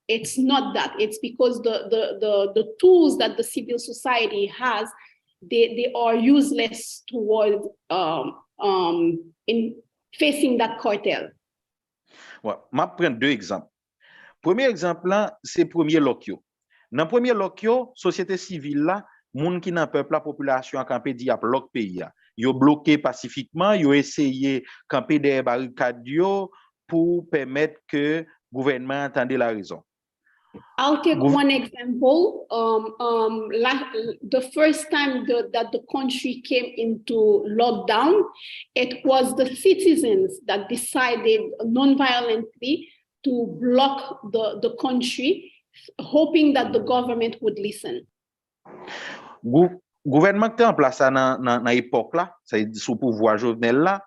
it's not that. It's because the tools that the civil society has, they are useless toward in facing that cartel. Ouais, je prends deux exemples. Premier exemple là, c'est premier lokyo. Dans premier lokyo, société civile là, moun qui dans peuple la population a campé di ap lok pays. Yo bloqué pacifiquement, yo essayé camper des barricades pour permettre que gouvernement entende la raison. I'll take one example. The first time that the country came into lockdown, it was the citizens that decided non-violently to block the country, hoping that the government would listen. Gouvernement qui était en place dans l'époque là, c'est sous pouvoir Jovenel là,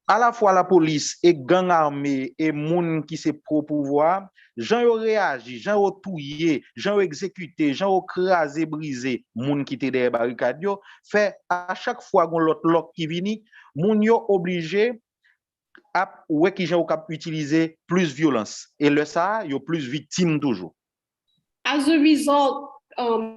à la fois la police et gang armé et moun qui c'est pro pouvoir, gens yo réagi, gens yo touillé, gens yo exécuté, gens yo crasé, brisé, moun qui était derrière barricade yo, fait à chaque fois gon l'autre qui vini, moun yo obligé à ouais qui gens cap utiliser plus violence et le ça yo plus victime toujours. As a result,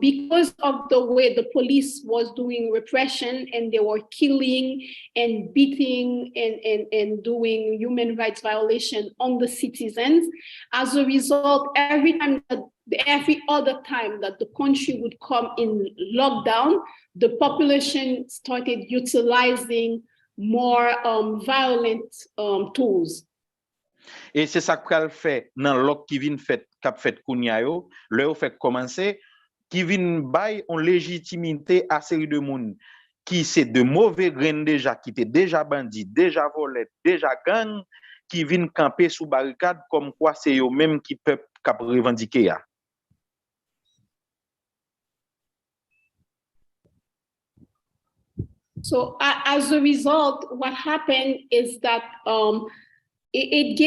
because of the way the police was doing repression and they were killing and beating and doing human rights violation on the citizens, as a result, every other time that the country would come in lockdown, the population started utilizing more violent tools. Et c'est ça qu'elle fait dans l'autre qui vient fait cap fait kounya yo, le fait commencer qui vient bail en légitimité à série de monde qui c'est de mauvais grains déjà qui étaient déjà bandits, déjà volés, déjà gang qui viennent camper sous barricade comme quoi c'est eux même qui peuvent cap revendiquer ya. So as a result, what happened is that it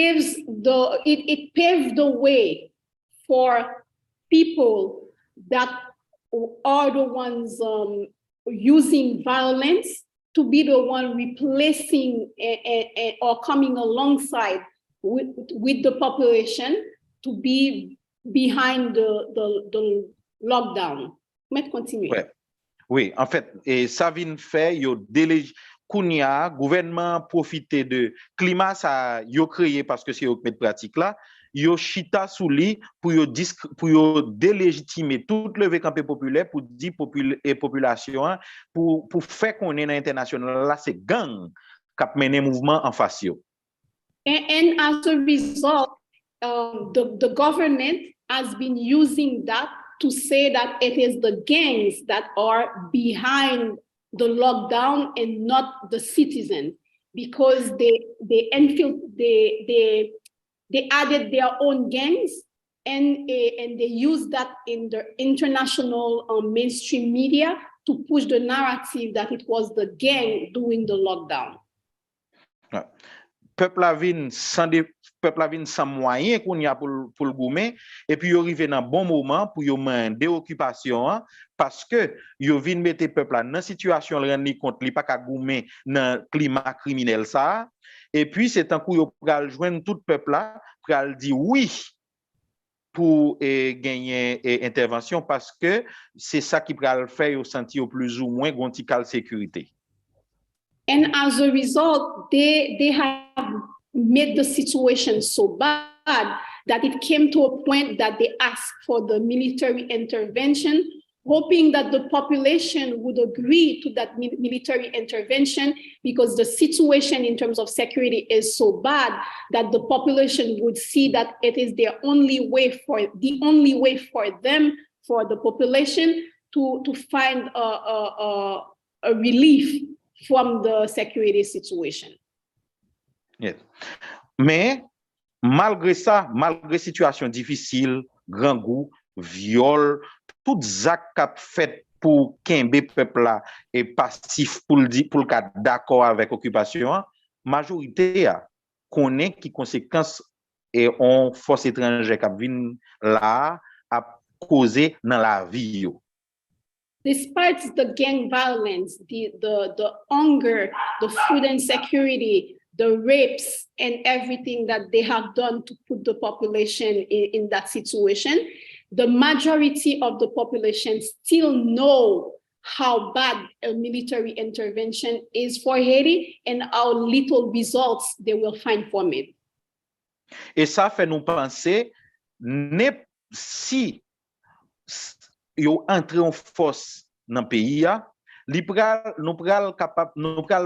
paved the way for people that are the ones using violence to be the one replacing or coming alongside with the population to be behind the lockdown. Let's continue. Ouais. Oui, en fait, et ça vient faire, yo délégué, Kounia, gouvernement profiter de climat, ça, yo créé parce que c'est yo met pratique là, yo chita sous li pour yo délégitimer toute levée campé populaire pour dire population, pour faire qu'on est international là, c'est gang qui mené mouvement en face yo. And as a result, the government has been using that to say that it is the gangs that are behind the lockdown and not the citizens, because they added their own gangs and they use that in the international mainstream media to push the narrative that it was the gang doing the lockdown. Ouais. Peuple a vin sans moyen qu'on y a pour le goumer et puis yo arrivé dans bon moment pour yo demander occupation parce que yo vin mettre peuple là dans situation rendre compte li pas ka goumer dans climat criminel ça et puis c'est un coup yo pral joindre tout peuple là pral dire oui pour gagner intervention parce que c'est ça qui pral faire yo sentir plus ou moins gontical sécurité. And as a result, they have made the situation so bad that it came to a point that they asked for the military intervention, hoping that the population would agree to that military intervention, because the situation in terms of security is so bad that the population would see that it is the only way for them, for the population to find a relief from the security situation. Yes. Mais malgré ça, malgré situation difficile, grand goût, viol, tout actes qu'a fait pour qu'un peuple là est passif pour le cas d'accord avec occupation, majorité connaît qui conséquences et on force étrangère qui vient là à causer dans la vie. Despite the gang violence, the hunger, the food insecurity, the rapes, and everything that they have done to put the population in that situation, the majority of the population still know how bad a military intervention is for Haiti and how little results they will find from it. Et ça fait nous penser, si yo entre en force dans le pays, nous pral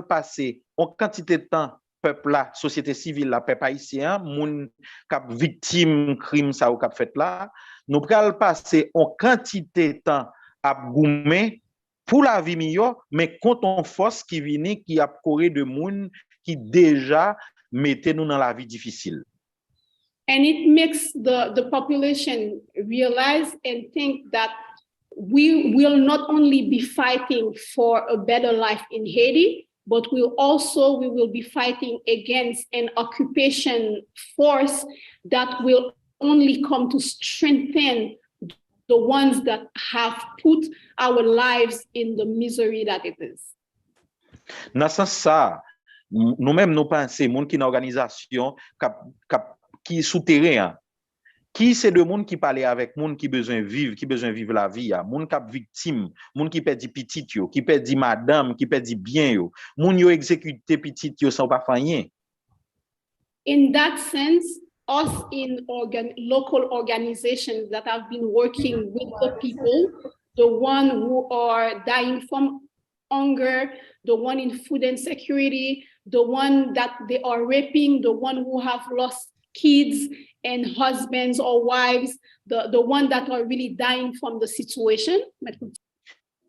passer en quantité de temps peuple là, société civile là, peuple haïtien, moun k'ap victime crime ça ou k'ap fait là, nous pral passer en quantité de temps à goumer pour la vie meilleure, mais contre en force qui vient qui a coré de moun qui déjà mettait nous dans la vie difficile. And it makes the population realize and think that we will not only be fighting for a better life in Haiti, but we will be fighting against an occupation force that will only come to strengthen the ones that have put our lives in the misery that it is. Dans ce sens ça, nous-mêmes nous pensons, moun qui dans organisation qui souterrain, qui c'est de monde qui parle avec monde qui besoin vivre la vie, monde qui victime, monde qui perd petit yo, qui perd madame, qui perd bien yo, monde yo exécuté petit yo sans pas rien. In that sense, us in local organizations that have been working with the people, the one who are dying from hunger, the one in food insecurity, the one that they are raping, the one who have lost kids and husbands or wives, the one that are really dying from the situation.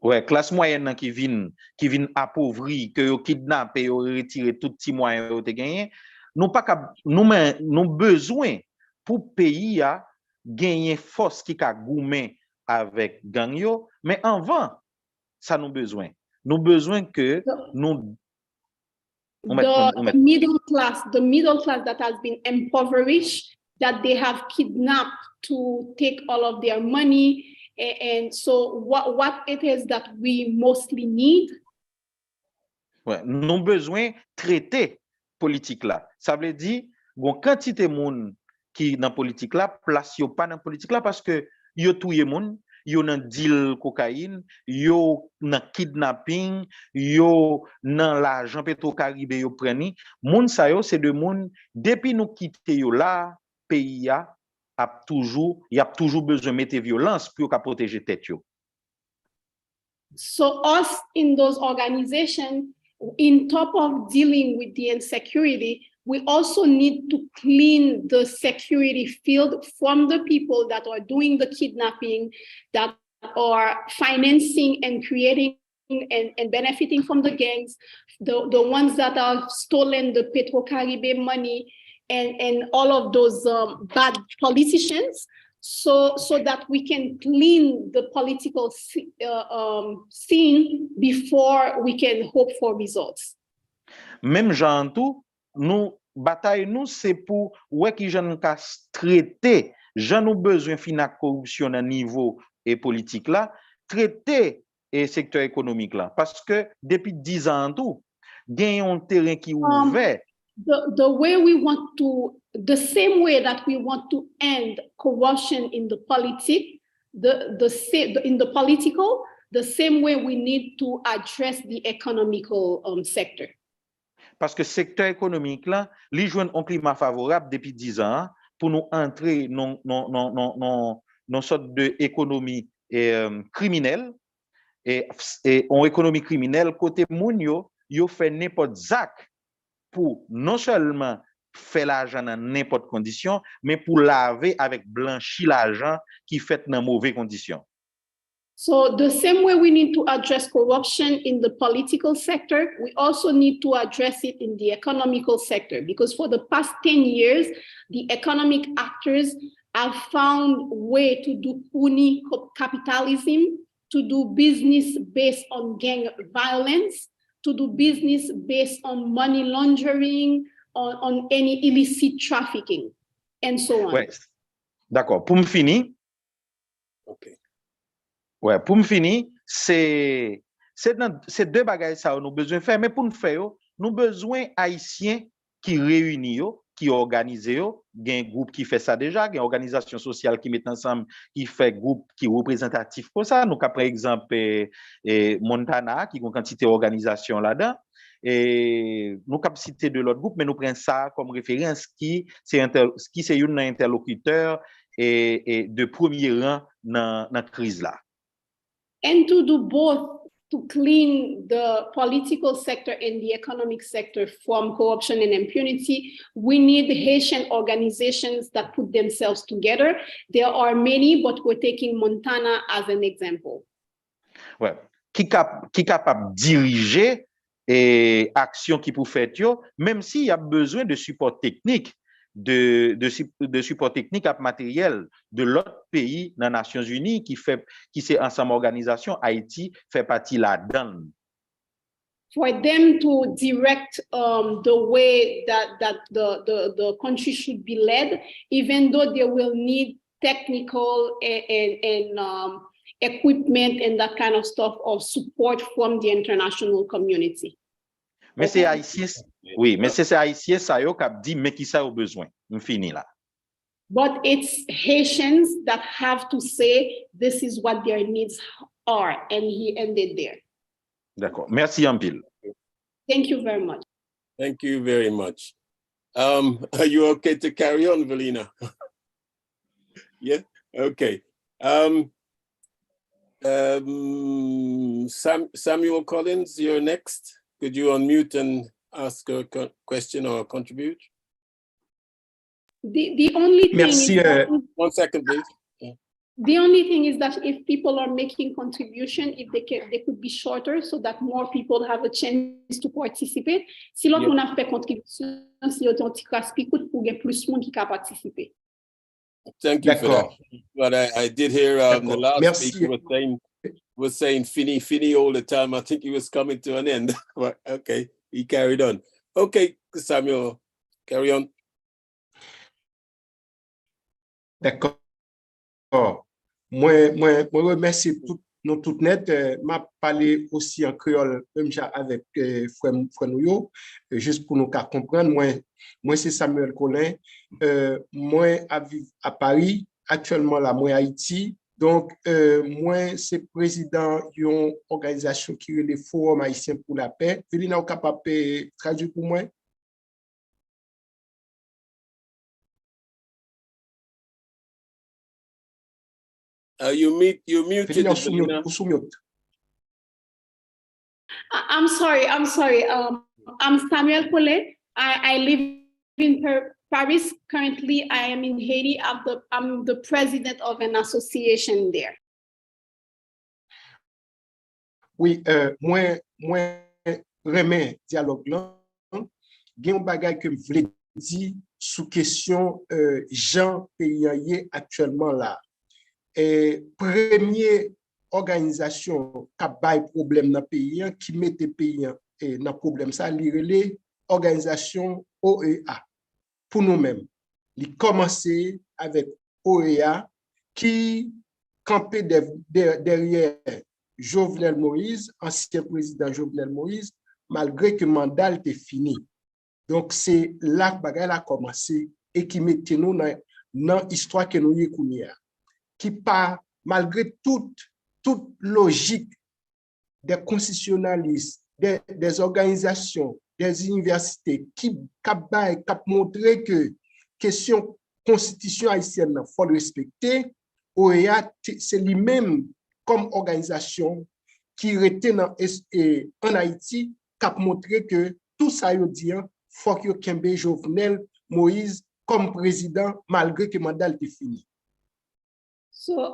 Ouais, classe moyenne qui vient appauvri, que yo kidnappé, yo retiré tout petit moyen yo te gagné, nous besoin pour pays a gagner force qui ka goumen avec gang yo, mais avant ça nous besoin que nous the middle class that has been impoverished, that they have kidnapped to take all of their money. And so what it is that we mostly need? Ouais, nous besoin traiter politique là. Ça veut dire bon quantité monde qui dans politique là, place yo pas dans politique là parce que yo touye monde, yo nan deal cocaïne, yo nan kidnapping, yo nan l'argent Petrocaribe yo preni. Moun sa yo, c'est de moun, depuis nous quitter yo là, pays y a toujours besoin de mettre violence pour protéger tête yo. So us in those organizations, in top of dealing with the insecurity, we also need to clean the security field from the people that are doing the kidnapping, that are financing and creating and benefiting from the gangs, the ones that are stolen the Petrocaribe money, and all of those bad politicians, so that we can clean the political scene before we can hope for results. Même Jean tout, nous bataille nous c'est pour ouais qui j'en ka traiter, j'en nous besoin fin corruption à niveau et politique là, traiter et secteur économique là parce que depuis 10 ans tout, gagne un terrain qui ouvert. The way we want to, the same way that we want to end corruption in the politics, in the political, the same way we need to address the economical sector. Parce que secteur économique là, li joine un climat favorable depuis 10 ans pour nous entrer dans sorte de économie criminelle et en économie criminelle côté moun yo fait n'importe zak pour non seulement faire l'argent dans n'importe condition, mais pour laver avec blanchi l'argent qui fait dans mauvaises conditions. So the same way we need to address corruption in the political sector, we also need to address it in the economical sector, because for the past 10 years, the economic actors have found way to do puni capitalism, to do business based on gang violence, to do business based on money laundering, on any illicit trafficking, and so on. Ouais. D'accord. Pour me finir. Okay. Ouais, pour me finir, c'est deux bagages ça nous besoin faire, mais pour nous faire, nous besoin haïtiens qui réunissent, qui organisent, il y a un groupe qui fait ça déjà, il y a une organisation sociale qui met ensemble, qui fait groupe qui est représentatif pour ça. Donc, par exemple, Montana, qui a une quantité d'organisation là-dedans, et nous avons cité de l'autre groupe, mais nous prenons ça comme référence qui c'est un interlocuteur et de premier rang dans la crise là. And to do both, to clean the political sector and the economic sector from corruption and impunity, we need Haitian organizations that put themselves together. There are many, but we're taking Montana as an example. Ouais. Qui capable de diriger et action qui pour faire, même s'il y a besoin de support technique, de support technique et matériel de l'autre pays dans les Nations Unies qui c'est ensemble organisation, Haïti fait partie là-dedans. For them to direct the way that the country should be led, even though they will need technical and equipment and that kind of stuff of support from the international community. Mais c'est haïtien, oui, mais c'est haïtien ça yo qui dit mais qui ça a besoin. On finit là. But it's Haitians that have to say this is what their needs are, and he ended there. D'accord. Merci Ampil. Thank you very much. Thank you very much. Are you okay to carry on, Vélina? Yeah. Okay. Samuel Collins, you're next. Could you unmute and ask a question or contribute? The only thing Merci. is 1 second, please. the only thing is that if people are making contribution, if they could be shorter so that more people have a chance to participate. Si l'autre on a fait contribution, si authentique aspect pour que plus monde qui peut participer. Thank you for that. But I did hear the last speaker was saying fini all the time. I think he was coming to an end. But okay, he carried on. Okay, Samuel, carry on. D'accord. Moi remercie nous tout net. M'a parlé aussi en créole même avec frère nous juste pour nous comprendre. Moi c'est Samuel Collin. Moi à vivre à Paris. Actuellement là, moi Haïti. Donc, moi, c'est président d'une organisation qui est le Forum Haïtien pour la paix. Vélina, vous êtes capable de traduire pour moi? You muted, Vélina, Vélina. vous mute. I'm sorry. I'm Samuel Collet. I live in Paris. Currently, I am in Haiti. I'm the president of an association there. Oui, moi remets dialogue là. Il y a un bagage que je voulais dire sous question Jean pays actuellement là. Et première organisation qui a un problème dans le pays, qui met le pays dans le problème, ça, c'est l'organisation OEA. Pour nous-mêmes, il commencé avec OEA qui campait derrière Jovenel Moïse, ancien président Jovenel Moïse, malgré que le mandat était fini. Donc, c'est là que le a commencé et qui mettait nous dans l'histoire que nous y avons. Qui part, malgré toute logique des constitutionnalistes, des organisations, des universités, qui montré que question constitution haïtienne, il faut le respecter. OEA, c'est lui-même comme organisation qui était en Haïti, qui a montré que tout ça, il dit, il faut que Kembe Jovenel Moïse comme président, malgré que le mandat était fini. So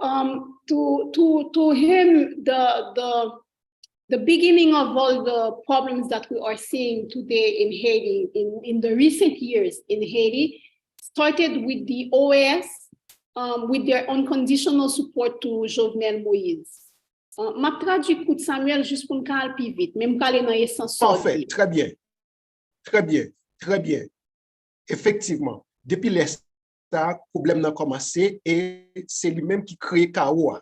to him, the beginning of all the problems that we are seeing today in Haiti, in the recent years in Haiti, started with the OAS, with their unconditional support to Jovenel Moïse. Ma traduit pour Samuel juste pour me plus vite, même quand il est sans sorte. Parfait, très bien. Effectivement, depuis l'instant, le problème a commencé et c'est lui-même qui crée chaos.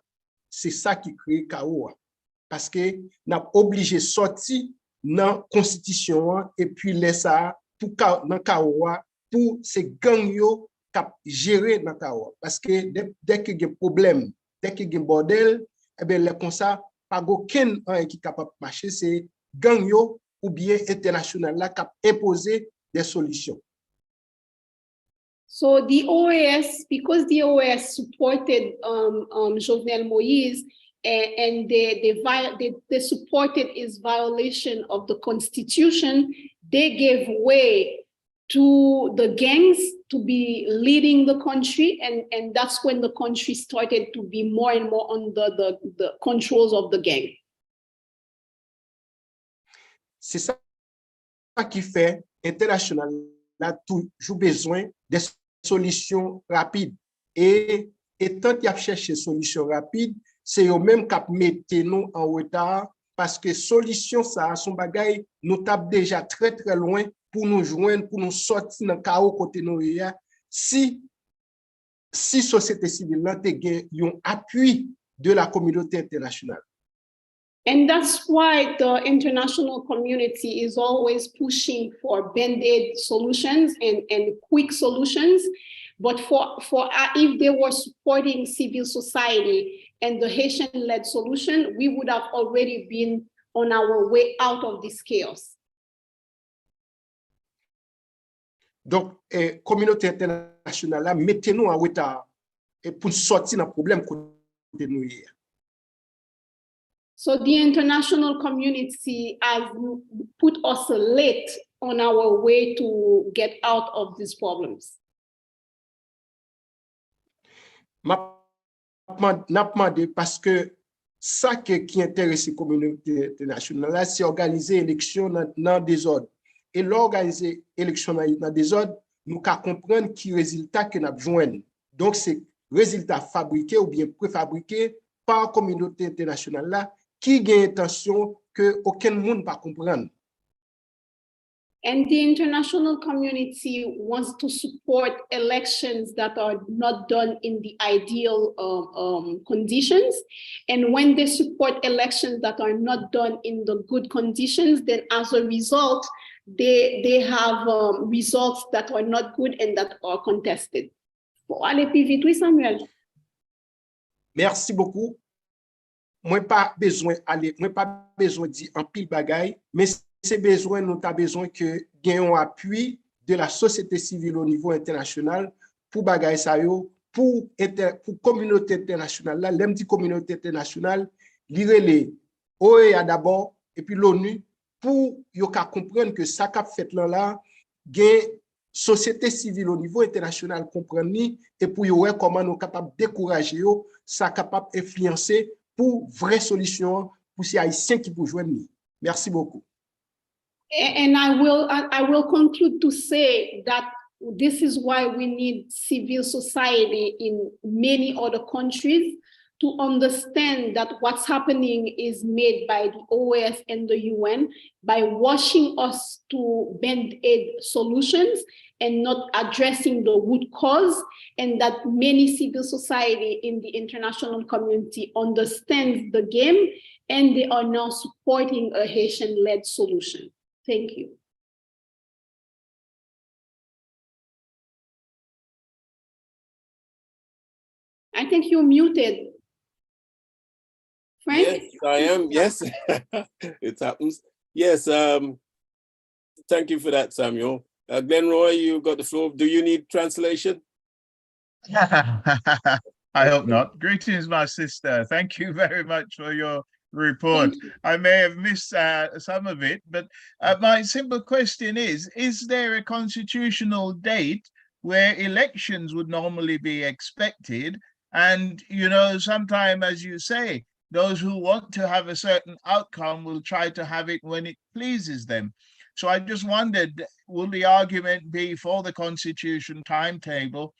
C'est ça qui crée chaos. Parce que nous avons obligé de sortir dans la constitution et puis laisser ça pour dans chaos pour ces gangs qui gérer dans chaos. Parce que dès qu'il y a un problème, dès qu'il y a un bordel, eh bien, les comme ça, pas aucun qui est capable de marcher, c'est gang ou bien international là qui a imposé des solutions. So the OAS, because the OAS supported Jovenel Moïse, and they supported his violation of the constitution, they gave way to the gangs to be leading the country, and that's when the country started to be more and more under the controls of the gang. C'est ça qui fait international a toujours besoin de solutions rapides. Et tant qu'il y a cherché solutions rapides, c'est eux même qui mettent nous en retard parce que solution ça son bagage nous tape déjà très loin pour nous joindre, pour nous sortir dans le chaos côté nous si société civile a un appui de la communauté internationale. And that's why the international community is always pushing for band-aid solutions and quick solutions. But for if they were supporting civil society and the Haitian-led solution, we would have already been on our way out of this chaos. Donc, communauté internationale, mettez-nous en retard pour sortir dans le problème que nous avons. So the international community has put us late on our way to get out of these problems. N'a demandé parce que ça qui intéresse la communauté internationale, c'est organiser l'élection dans des ordres. Et l'organiser l'élection dans des ordres, nous devons comprendre qui résultat que nous avons besoin. Donc, c'est résultat fabriqué ou bien préfabriqué par la communauté internationale là, qui a intention que aucun monde ne comprendre. And the international community wants to support elections that are not done in the ideal conditions. And when they support elections that are not done in the good conditions, then as a result, they have results that are not good and that are contested. Pour aller plus vite, oui, Samuel. Merci beaucoup. Moi pas besoin aller, moi pas besoin dire en pile bagaille, mais c'est besoin, nous avons besoin que gagnons appui de la société civile au niveau international pour bagaille ça yo, pour communauté internationale là, l'aime dit communauté internationale, lire les OEA d'abord et puis l'ONU pour yo ka comprendre que ça qu'a fait là gain société civile au niveau international comprendre et pour yo comment nous capable décourager yo, ça capable influencer pour vraie solution pour ces haïtiens qui pour joindre. Merci beaucoup. And I will conclude to say that this is why we need civil society in many other countries to understand that what's happening is made by the OAS and the UN by washing us to band-aid solutions and not addressing the root cause, and that many civil society in the international community understands the game and they are now supporting a Haitian-led solution. Thank you. I think you're muted. Frank? Yes, I am. Yes, it happens. Yes. Thank you for that, Samuel. Glenroy, you got the floor. Do you need translation? I hope not. Greetings, my sister. Thank you very much for your report. I may have missed some of it, but my simple question is there a constitutional date where elections would normally be expected? And, you know, sometime, as you say, those who want to have a certain outcome will try to have it when it pleases them. So I just wondered, will the argument be for the constitution timetable,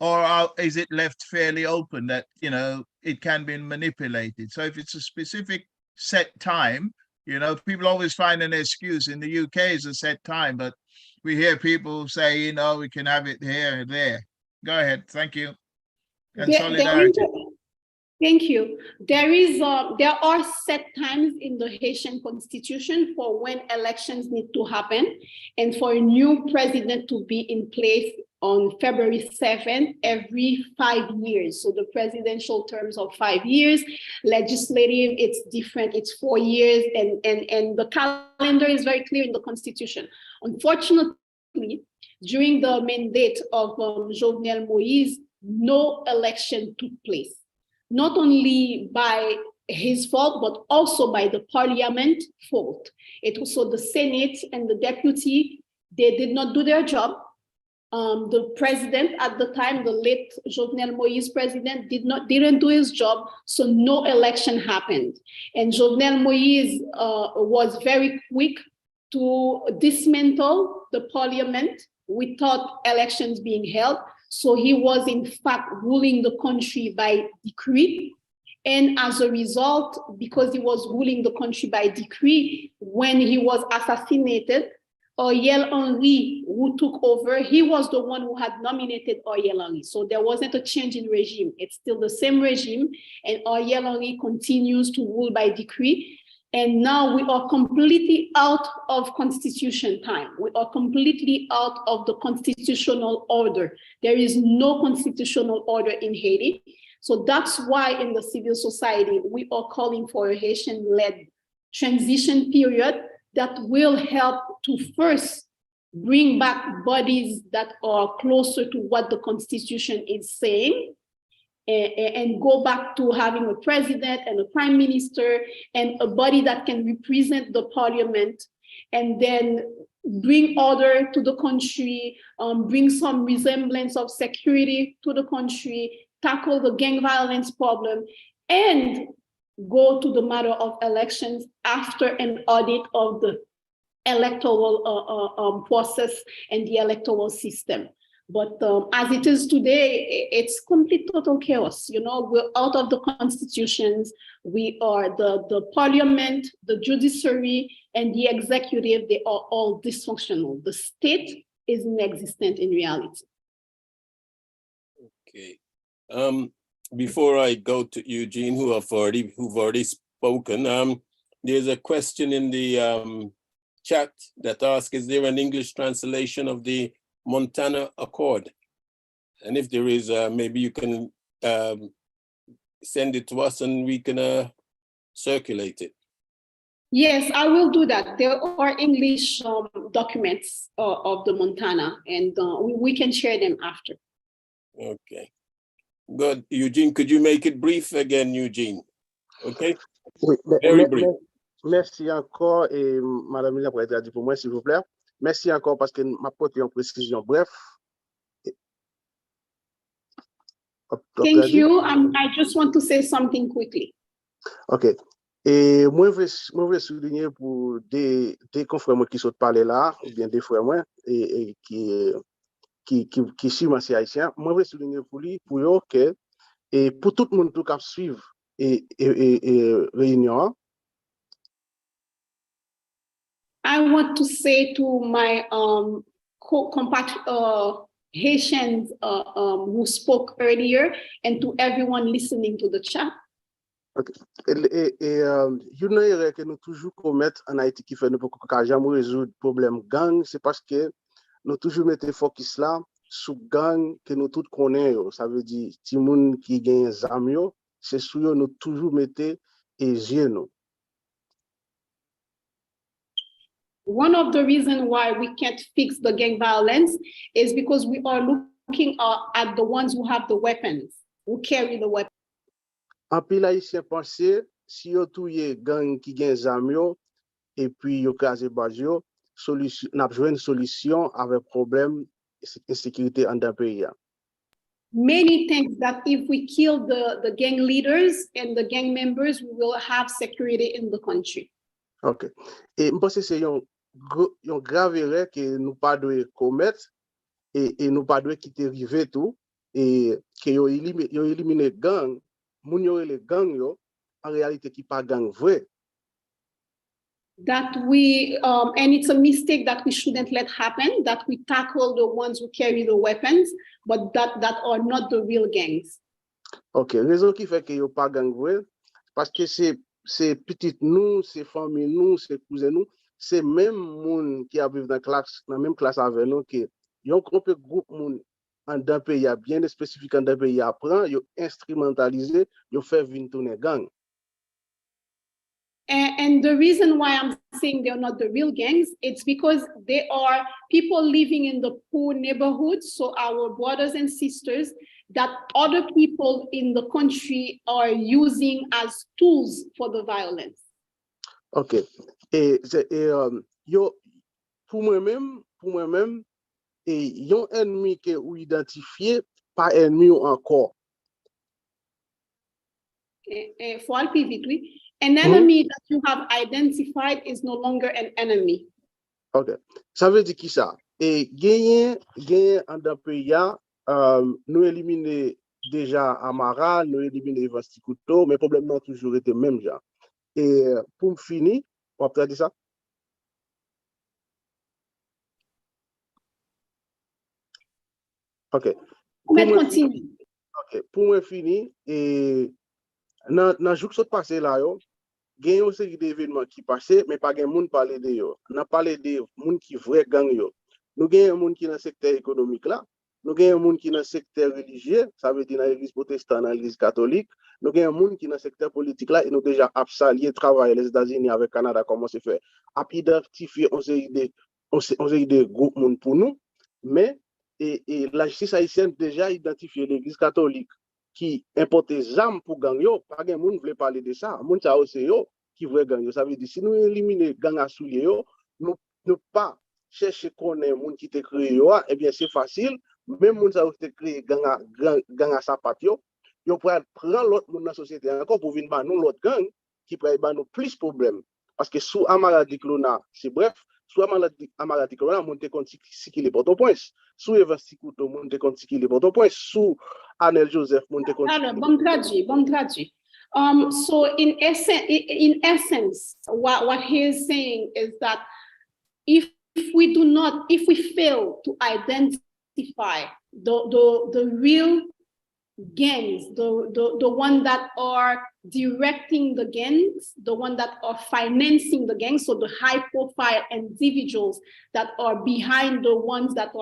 or is it left fairly open that, you know, it can be manipulated? So if it's a specific set time, you know, people always find an excuse. In the UK is a set time, but we hear people say, you know, we can have it here and there. Go ahead. Thank you. And solidarity. Thank you. There are set times in the Haitian constitution for when elections need to happen and for a new president to be in place on February 7th every 5 years. So the presidential terms of 5 years, legislative, it's different, it's 4 years, and the calendar is very clear in the constitution. Unfortunately, during the mandate of Jovenel Moïse, no election took place. Not only by his fault, but also by the parliament fault. It was so the Senate and the deputy, they did not do their job. The president at the time, the late Jovenel Moïse president, didn't do his job, so no election happened. And Jovenel Moïse was very quick to dismantle the parliament without elections being held. So he was in fact ruling the country by decree. And as a result, because he was ruling the country by decree, when he was assassinated, Ariel Henry, who took over, he was the one who had nominated Ariel Henry. So there wasn't a change in regime. It's still the same regime, and Ariel Henry continues to rule by decree. And now we are completely out of constitution time. We are completely out of the constitutional order. There is no constitutional order in Haiti. So that's why in the civil society, we are calling for a Haitian-led transition period that will help to first bring back bodies that are closer to what the constitution is saying, and go back to having a president and a prime minister and a body that can represent the parliament, and then bring order to the country, bring some resemblance of security to the country, tackle the gang violence problem, and go to the matter of elections after an audit of the electoral process and the electoral system. But as it is today, it's complete total chaos. You know, we're out of the constitutions. We are the parliament, the judiciary, and the executive. They are all dysfunctional. The state is inexistent in reality. Okay. Before I go to Eugene, who've already spoken, there's a question in the chat that asks, is there an English translation of the Montana Accord? And if there is, maybe you can send it to us and we can circulate it. Yes, I will do that. There are English documents of the Montana, and we can share them after. Okay, good. Eugene, could you make it brief again, Eugene? Okay, Oui, very brief. Merci encore, et Madame Vélina, pour être dit pour moi, s'il vous plaît. Merci encore parce que m'a porté en précision. Bref. Thank you. I just want to say something quickly. OK. Et moi, je veux souligner pour des confrères qui sont parlés là, ou bien des frères moi, et qui suivent ma haïtien. Moi, je veux souligner pour lui, pour eux, que, et pour tout le monde qui suivre et réunion. I want to say to my Haitians who spoke earlier and to everyone listening to the chat. Okay. Une erreur que nous toujours commettons en Haïti qui fait nous pas jamais résoudre le problème gang, c'est parce que nous toujours mettons focus là sur gang que nous tous connaissons. Ça veut dire ti moun qui gagne zamio, c'est sur eux nous toujours mettons et nous. One of the reasons why we can't fix the gang violence is because we are looking at the ones who have the weapons, who carry the weapons. En pile haïtien penser si yo touye gang qui gagne zamio et puis yo krasé bazio, solution n'a joué une solution avec problème insécurité en dans pays. Many think that if we kill the gang leaders and the gang members, we will have security in the country. OK. Et je pense que c'est une grave erreur que nous pas doit commettre et nous pas doit quitter river tout et que yo éliminer gang, moun yo les gang yo en réalité qui pas gang vrai. That we and it's a mistake that we shouldn't let happen, that we tackle the ones who carry the weapons, but that are not the real gangs. OK, raison qui fait que yo pas gang vrai parce que c'est petite nous, c'est famille nous, c'est cousin nous, c'est même moun qui a vivre dans la même classe avec nous que yon groupe moun en d'un pays bien spécifique en d'un pays apprend, yo instrumentalisé, yo fait vinn tourner gang. And the reason why I'm saying they're not the real gangs, it's because they are people living in the poor neighborhoods. So our brothers and sisters that other people in the country are using as tools for the violence. OK. Et yo pour moi-même et yon ennemi que ou identifié pas ennemi encore. For all people, an enemy that you have identified is no longer an enemy. OK. Ça veut dire qui ça? Et gagner en d'un pays nous éliminer déjà Amara, nous éliminer Vastikuto, mais le problème n'a toujours été même genre. Et pour me finir, on va dire ça. OK. OK. Pour me finir, et dans jour qui passé là yo, gagne une série d'événements qui passent mais pas gagne monde parler de yo. On a parlé de monde qui vrai gang yo. Nous gagne monde qui dans le secteur économique là, nous gagne monde qui dans le secteur religieux, ça veut dire dans l'église protestante, dans l'église catholique, nous gagne monde qui dans le secteur politique là et nous déjà absalier travail les États-Unis avec Canada comment c'est fait. A identifier on série de groupes monde pour nous, mais et la justice haïtienne déjà identifié l'église catholique qui importe des armes pour gang yo, pas gen moun vle parler de ça, moun ça aussi yo qui veut gang yo, ça veut dire si nous éliminer gang à soulier yo, nous pas chercher connaître moun qui te créé yo, eh bien c'est facile, même moun ça te créé gang à sapat yo pourrait prendre l'autre moun dans la société encore pour venir ba nous l'autre gang qui pourrait ba nous plus problème parce que sous Amaradi Clona, c'est bref, sous Amaradi Clona moun te compte si qui les Port-au-Prince. Sous Evastikuto, moun te compte qui les Port-au-Prince. Sous Anel Joseph, moun te compte. Alors, bon traduit. So in essence, what he is saying is that if we fail to identify the real gangs, the one that are directing the gangs, the one that are financing the gangs, so the high profile individuals that are behind the ones that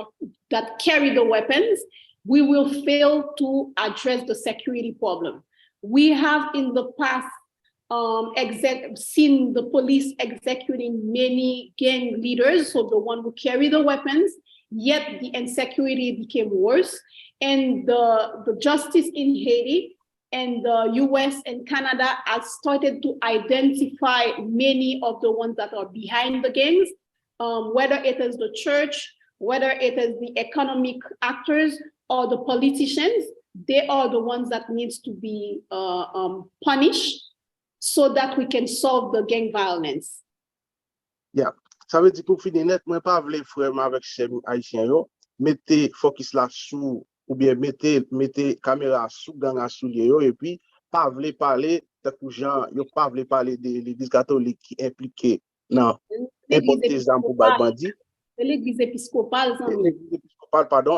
carry the weapons, we will fail to address the security problem. We have in the past seen the police executing many gang leaders, so the one who carry the weapons, yet the insecurity became worse. And the justice in Haiti and the US and Canada has started to identify many of the ones that are behind the gangs, whether it is the church, whether it is the economic actors or the politicians. They are the ones that needs to be punished so that we can solve the gang violence. Yeah, ça veut dire pour finir net, moi pas vle frère avec ces haïtiens yo, mettez focus là sous ou bien mettez caméra sous gang à soulier yo et puis pas vle parler de gens, yo pas vle parler de l'église catholique qui impliqué dans importer des armes pour bandits. L'église épiscopale,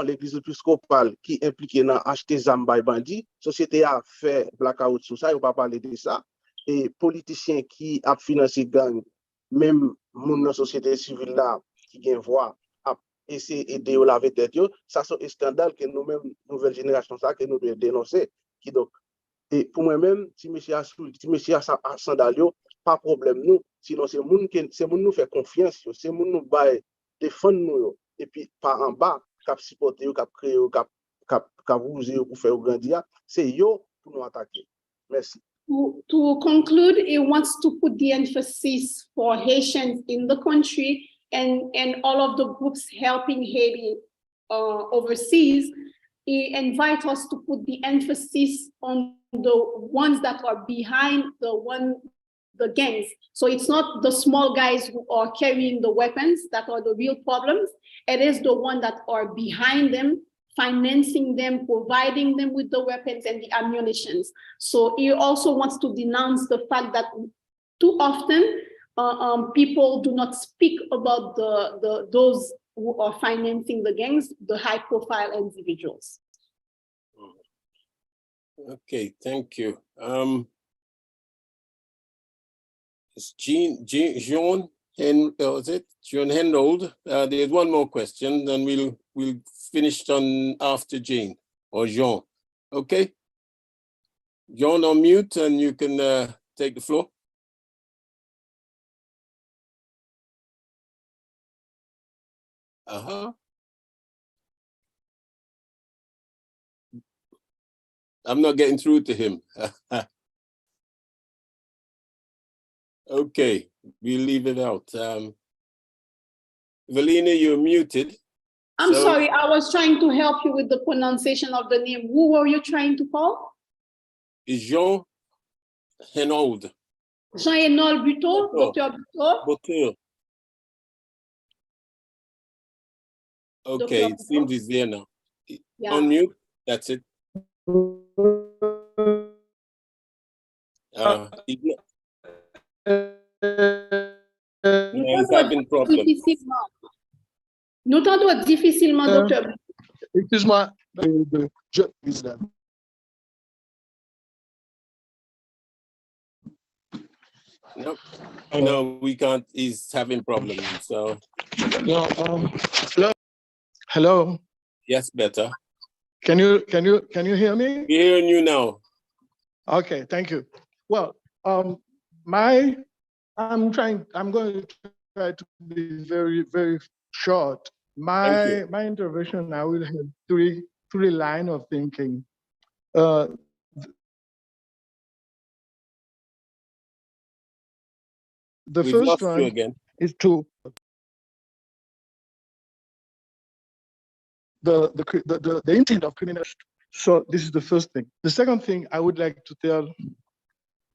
l'église épiscopale qui impliqué dans acheter des armes par bandits, société a fait blackout sur ça, yo pas parler de ça. Et politiciens qui a financé gang, même moun dans société civile là qui gen voix a essayer aider au laver tête yo, ça c'est un scandale que nous même nouvelle génération ça que nous devons dénoncer qui donc et pour moi même si monsieur a sandal yo pas problème nous sinon c'est moun nous fait confiance c'est moun nous bail défendre nous et puis par en bas cap supporter cap créer cap rouser pour faire grandir c'est yo pour nous attaquer. Merci. To conclude, it wants to put the emphasis for Haitians in the country and all of the groups helping Haiti overseas. It invites us to put the emphasis on the ones that are behind the gangs. So it's not the small guys who are carrying the weapons that are the real problems. It is the ones that are behind them, financing them, providing them with the weapons and the ammunitions. So he also wants to denounce the fact that too often people do not speak about those who are financing the gangs, the high-profile individuals. Okay, thank you. It's Jean Henold. There's one more question, then we'll finish on after Jean or Jean. Okay, Jean, on mute, and you can take the floor. I'm not getting through to him. Okay, we'll leave it out. Vélina, you're muted. I'm sorry, I was trying to help you with the pronunciation of the name. Who were you trying to call? Jean Henold. Jean Henold Buteau, Dr. Buteau. Okay, it seems he's there now. Yeah. On mute, that's it. He's having problems. Nous t'entendons difficilement, docteur. Excuse-moi. No, we can't. He's having problems. So. No. Hello. Yes, better. Can you hear me? We're hearing you now. Okay, thank you. Well, I'm going to try to be very, very short. My intervention, I will have three lines of thinking. The first one is to the intent of criminals. So this is the first thing. The second thing I would like to tell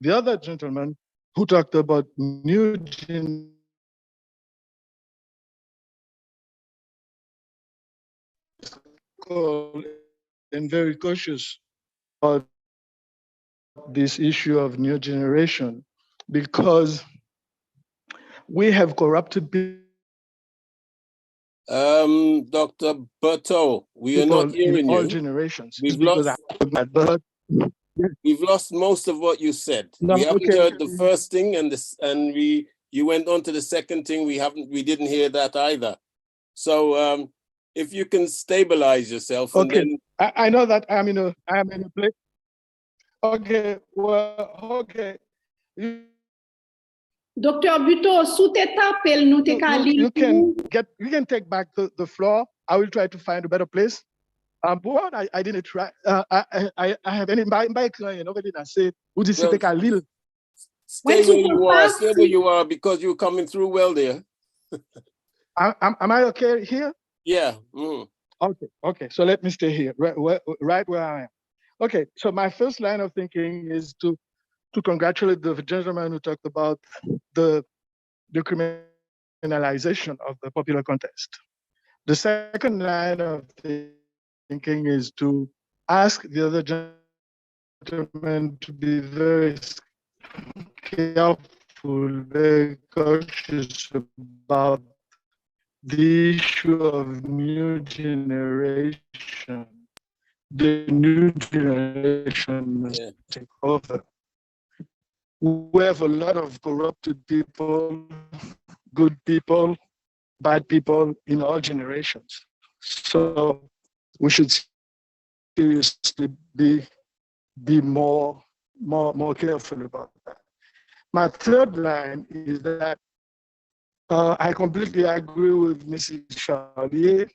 the other gentleman who talked about new generation and very cautious about this issue of new generation because we have corrupted people. Dr. Berto, we are not hearing you. All generations. We've lost most of what you said. No, we haven't heard the first thing, and you went on to the second thing. We didn't hear that either. So if you can stabilize yourself. Okay. And then... I know that I'm in a place. Okay, well, okay. Dr. Buto, sous te tapel nou te ka li You can take back the floor. I will try to find a better place. But I didn't try. I have any my client over there say, "Would you take a little?" Stay where you are. Stay where you are because you're coming through well there. Am I okay here? Yeah. Okay. So let me stay here, right where I am. Okay. So my first line of thinking is to congratulate the gentleman who talked about the criminalization of the popular contest. The second line of thinking is to ask the other gentleman to be very careful, very cautious about the issue of new generation. The new generation must take over. We have a lot of corrupted people, good people, bad people in all generations. So we should seriously be more careful about that. My third line is that I completely agree with Mrs. Charlier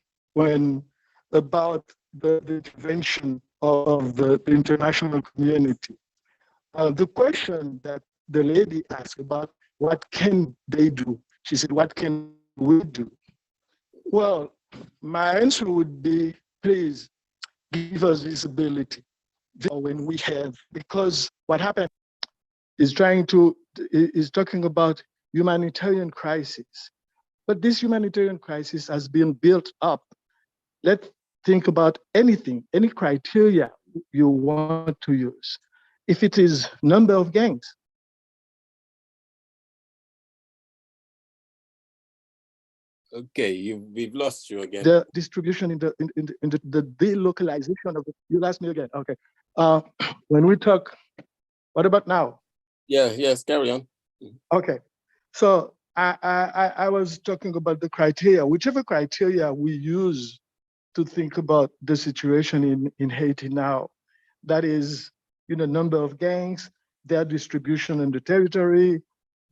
about the intervention of the international community. The question that the lady asked about what can they do? She said, what can we do? Well, my answer would be, please give us visibility when we have, because what happened is talking about humanitarian crisis. But this humanitarian crisis has been built up. Let's think about anything, any criteria you want to use. If it is number of gangs, Okay, we've lost you again. the distribution in the delocalization of you lost me again. Okay. When we talk, what about now? Yes, carry on. Okay. So I was talking about the criteria, whichever criteria we use to think about the situation in Haiti now, that is, number of gangs, their distribution in the territory,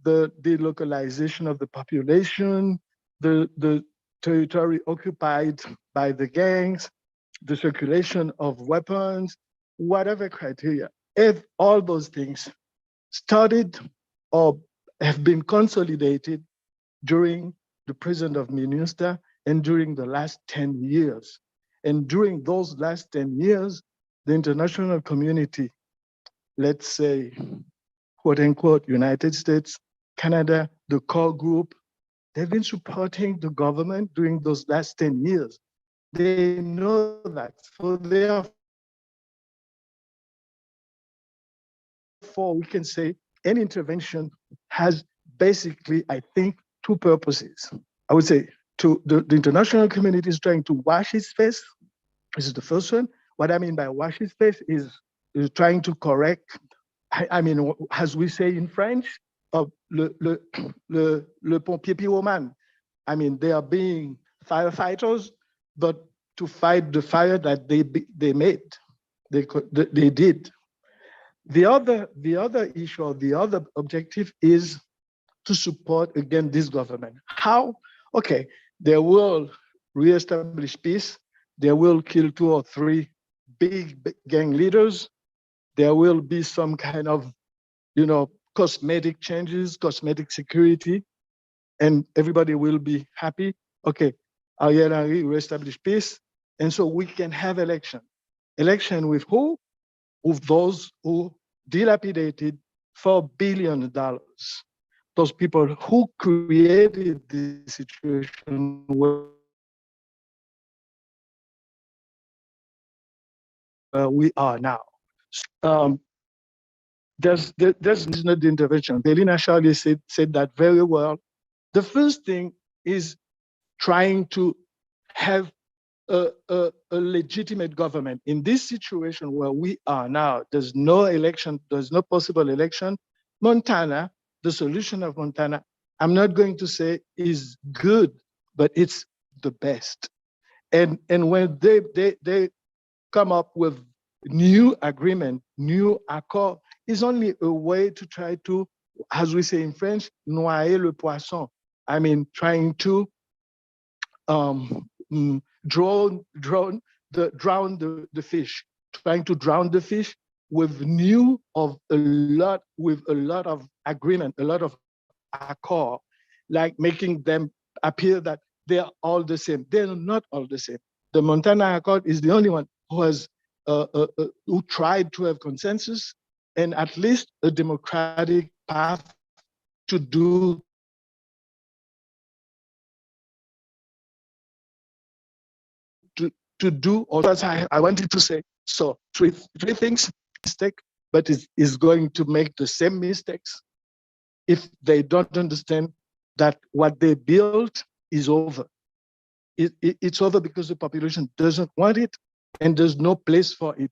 the delocalization of the population, the territory occupied by the gangs, the circulation of weapons, whatever criteria, if all those things started or have been consolidated during the president of MINUSTA and during the last 10 years. And during those last 10 years, the international community, let's say, quote unquote, United States, Canada, the core group, they've been supporting the government during those last 10 years. They know that. So therefore, we can say any intervention has basically, I think, two purposes. I would say the international community is trying to wash its face. This is the first one. What I mean by wash its face is trying to correct, I mean, as we say in French, le pompier pyromane. I mean, they are being firefighters, but to fight the fire that they made, they did. The other issue or the other objective is to support, again, this government. How? Okay, they will reestablish peace. They will kill 2 or 3 big gang leaders. There will be some kind of, cosmetic changes, cosmetic security, and everybody will be happy. Okay, Ariel Henry reestablish peace. And so we can have election. Election with who? With those who dilapidated $4 billion. Those people who created the situation where we are now. There's not the intervention. Vélina Charlier said that very well. The first thing is trying to have a legitimate government. In this situation where we are now, there's no election, there's no possible election. Montana, the solution of Montana, I'm not going to say is good, but it's the best. And when they come up with new agreement, new accord is only a way to try to, as we say in French, noyer le poisson. I mean, trying to drown the fish, trying to drown the fish with a lot of agreement, a lot of accord, like making them appear that they are all the same. They're not all the same. The Montana Accord is the only one who has who tried to have consensus and at least a democratic path to do or as I wanted to say. So three things: mistake, but is going to make the same mistakes if they don't understand that what they built is over. It's over because the population doesn't want it and there's no place for it.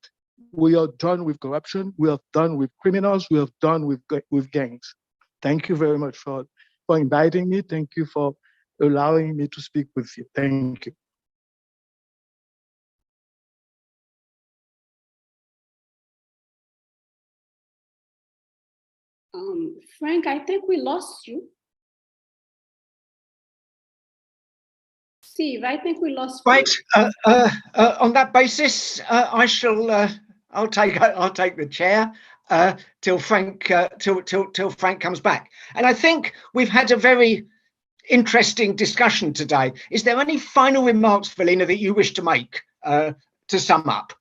We are done with corruption. We are done with criminals. We are done with gangs. Thank you very much for inviting me. Thank you for allowing me to speak with you. Thank you. Frank, I think we lost you. Steve, I think we lost. Right. On that basis, I shall. I'll take the chair till Frank till Frank comes back. And I think we've had a very interesting discussion today. Is there any final remarks, Vélina, that you wish to make to sum up?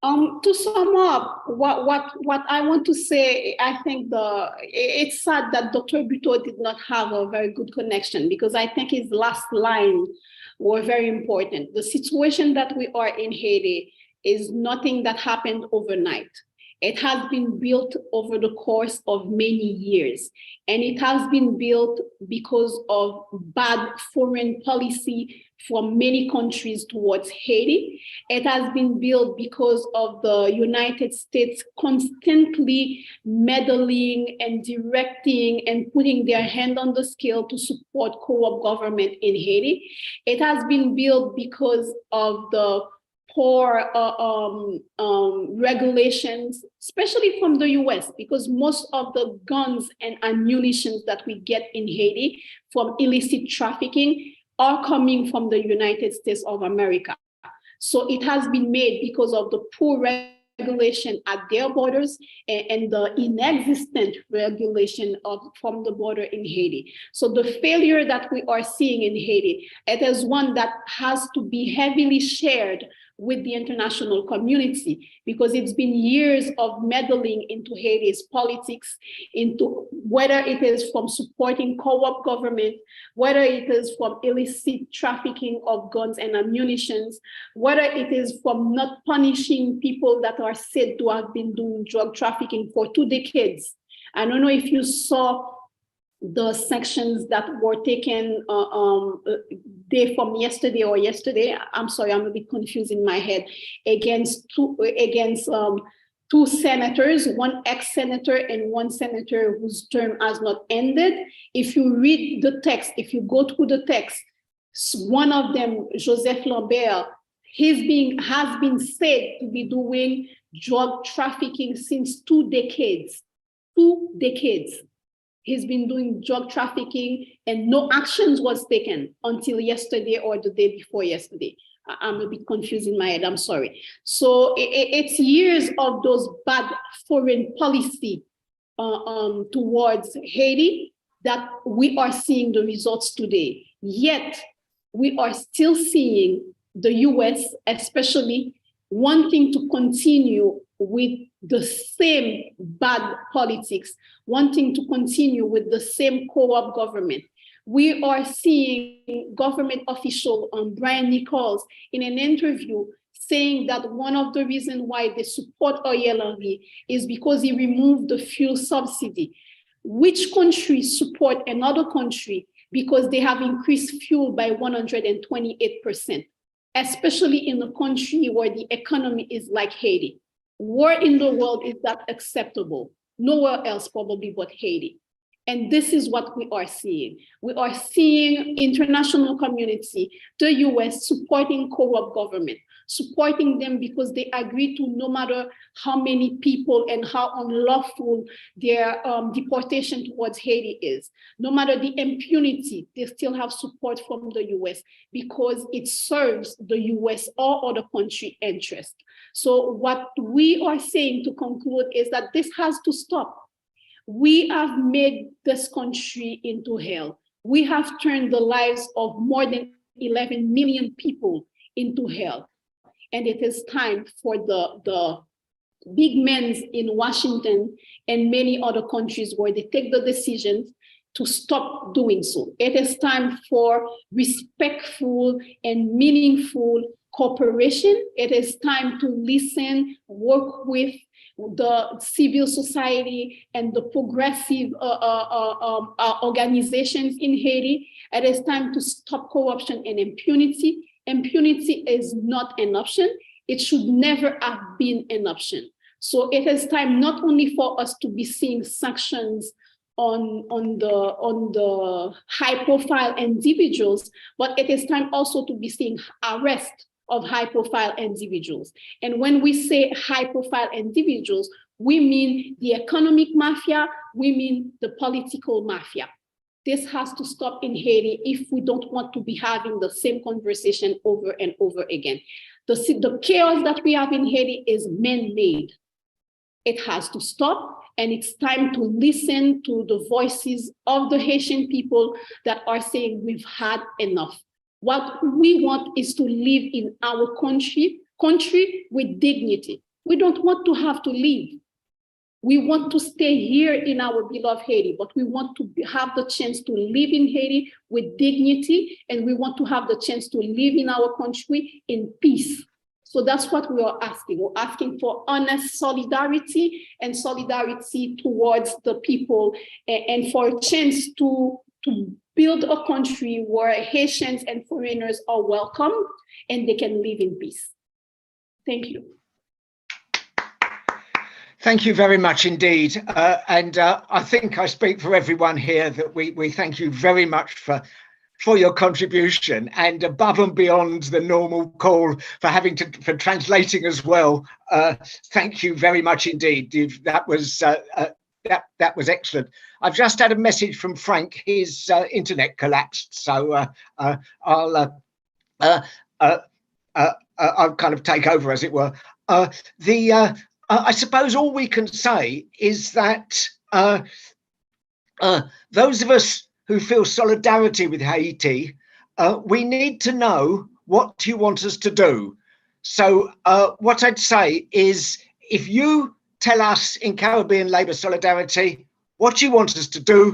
To sum up, what I want to say, I think it's sad that Dr. Buteau did not have a very good connection, because I think his last line were very important. The situation that we are in Haiti is nothing that happened overnight. It has been built over the course of many years, and it has been built because of bad foreign policy from many countries towards Haiti. It has been built because of the United States constantly meddling and directing and putting their hand on the scale to support co-op government in Haiti. It has been built because of the poor regulations, especially from the US, because most of the guns and ammunition that we get in Haiti from illicit trafficking are coming from the United States of America. So it has been made because of the poor regulation at their borders and the inexistent regulation from the border in Haiti. So the failure that we are seeing in Haiti, it is one that has to be heavily shared with the international community, because it's been years of meddling into Haiti's politics, into whether it is from supporting co-op government, whether it is from illicit trafficking of guns and ammunition, whether it is from not punishing people that are said to have been doing drug trafficking for 2 decades. I don't know if you saw the sanctions that were taken day from yesterday or yesterday. I'm sorry, I'm a bit confused in my head, against two senators, one ex-senator and one senator whose term has not ended. If you read the text, if you go through the text, one of them, Joseph Lambert, has been said to be doing drug trafficking since 2 decades. 2 decades. He's been doing drug trafficking and no actions was taken until yesterday or the day before yesterday. I'm a bit confused in my head, I'm sorry. So it's years of those bad foreign policy towards Haiti that we are seeing the results today. Yet we are still seeing the US especially wanting to continue with the same bad politics, wanting to continue with the same co-op government. We are seeing government official Brian Nichols in an interview saying that one of the reasons why they support Ariel Henry is because he removed the fuel subsidy. Which countries support another country because they have increased fuel by 128%, especially in a country where the economy is like Haiti? Where in the world is that acceptable? Nowhere else probably but Haiti. And this is what we are seeing. We are seeing international community, the US supporting co-op government, supporting them because they agree to, no matter how many people and how unlawful their deportation towards Haiti is, no matter the impunity, they still have support from the US because it serves the US or other country interest. So what we are saying to conclude is that this has to stop. We have made this country into hell. We have turned the lives of more than 11 million people into hell. And it is time for the big men in Washington and many other countries where they take the decisions to stop doing so. It is time for respectful and meaningful cooperation. It is time to listen, work with the civil society and the progressive organizations in Haiti. It is time to stop corruption and impunity. Impunity is not an option. It should never have been an option. So it is time not only for us to be seeing sanctions on the high-profile individuals, but it is time also to be seeing arrest of high-profile individuals. And when we say high-profile individuals, we mean the economic mafia, we mean the political mafia. This has to stop in Haiti if we don't want to be having the same conversation over and over again. The chaos that we have in Haiti is man-made. It has to stop, and it's time to listen to the voices of the Haitian people that are saying we've had enough. What we want is to live in our country with dignity. We don't want to have to leave. We want to stay here in our beloved Haiti, but we want to have the chance to live in Haiti with dignity, and we want to have the chance to live in our country in peace. So that's what we are asking. We're asking for honest solidarity and solidarity towards the people, and for a chance to build a country where Haitians and foreigners are welcome and they can live in peace. Thank you. Thank you very much indeed. And I think I speak for everyone here that we thank you very much for your contribution, and above and beyond the normal call for translating as well. Thank you very much indeed. That was excellent. I've just had a message from Frank. His internet collapsed, so I'll kind of take over, as it were. I suppose all we can say is that those of us who feel solidarity with Haiti, we need to know what you want us to do. So what I'd say is, if you tell us in Caribbean Labour Solidarity what you want us to do,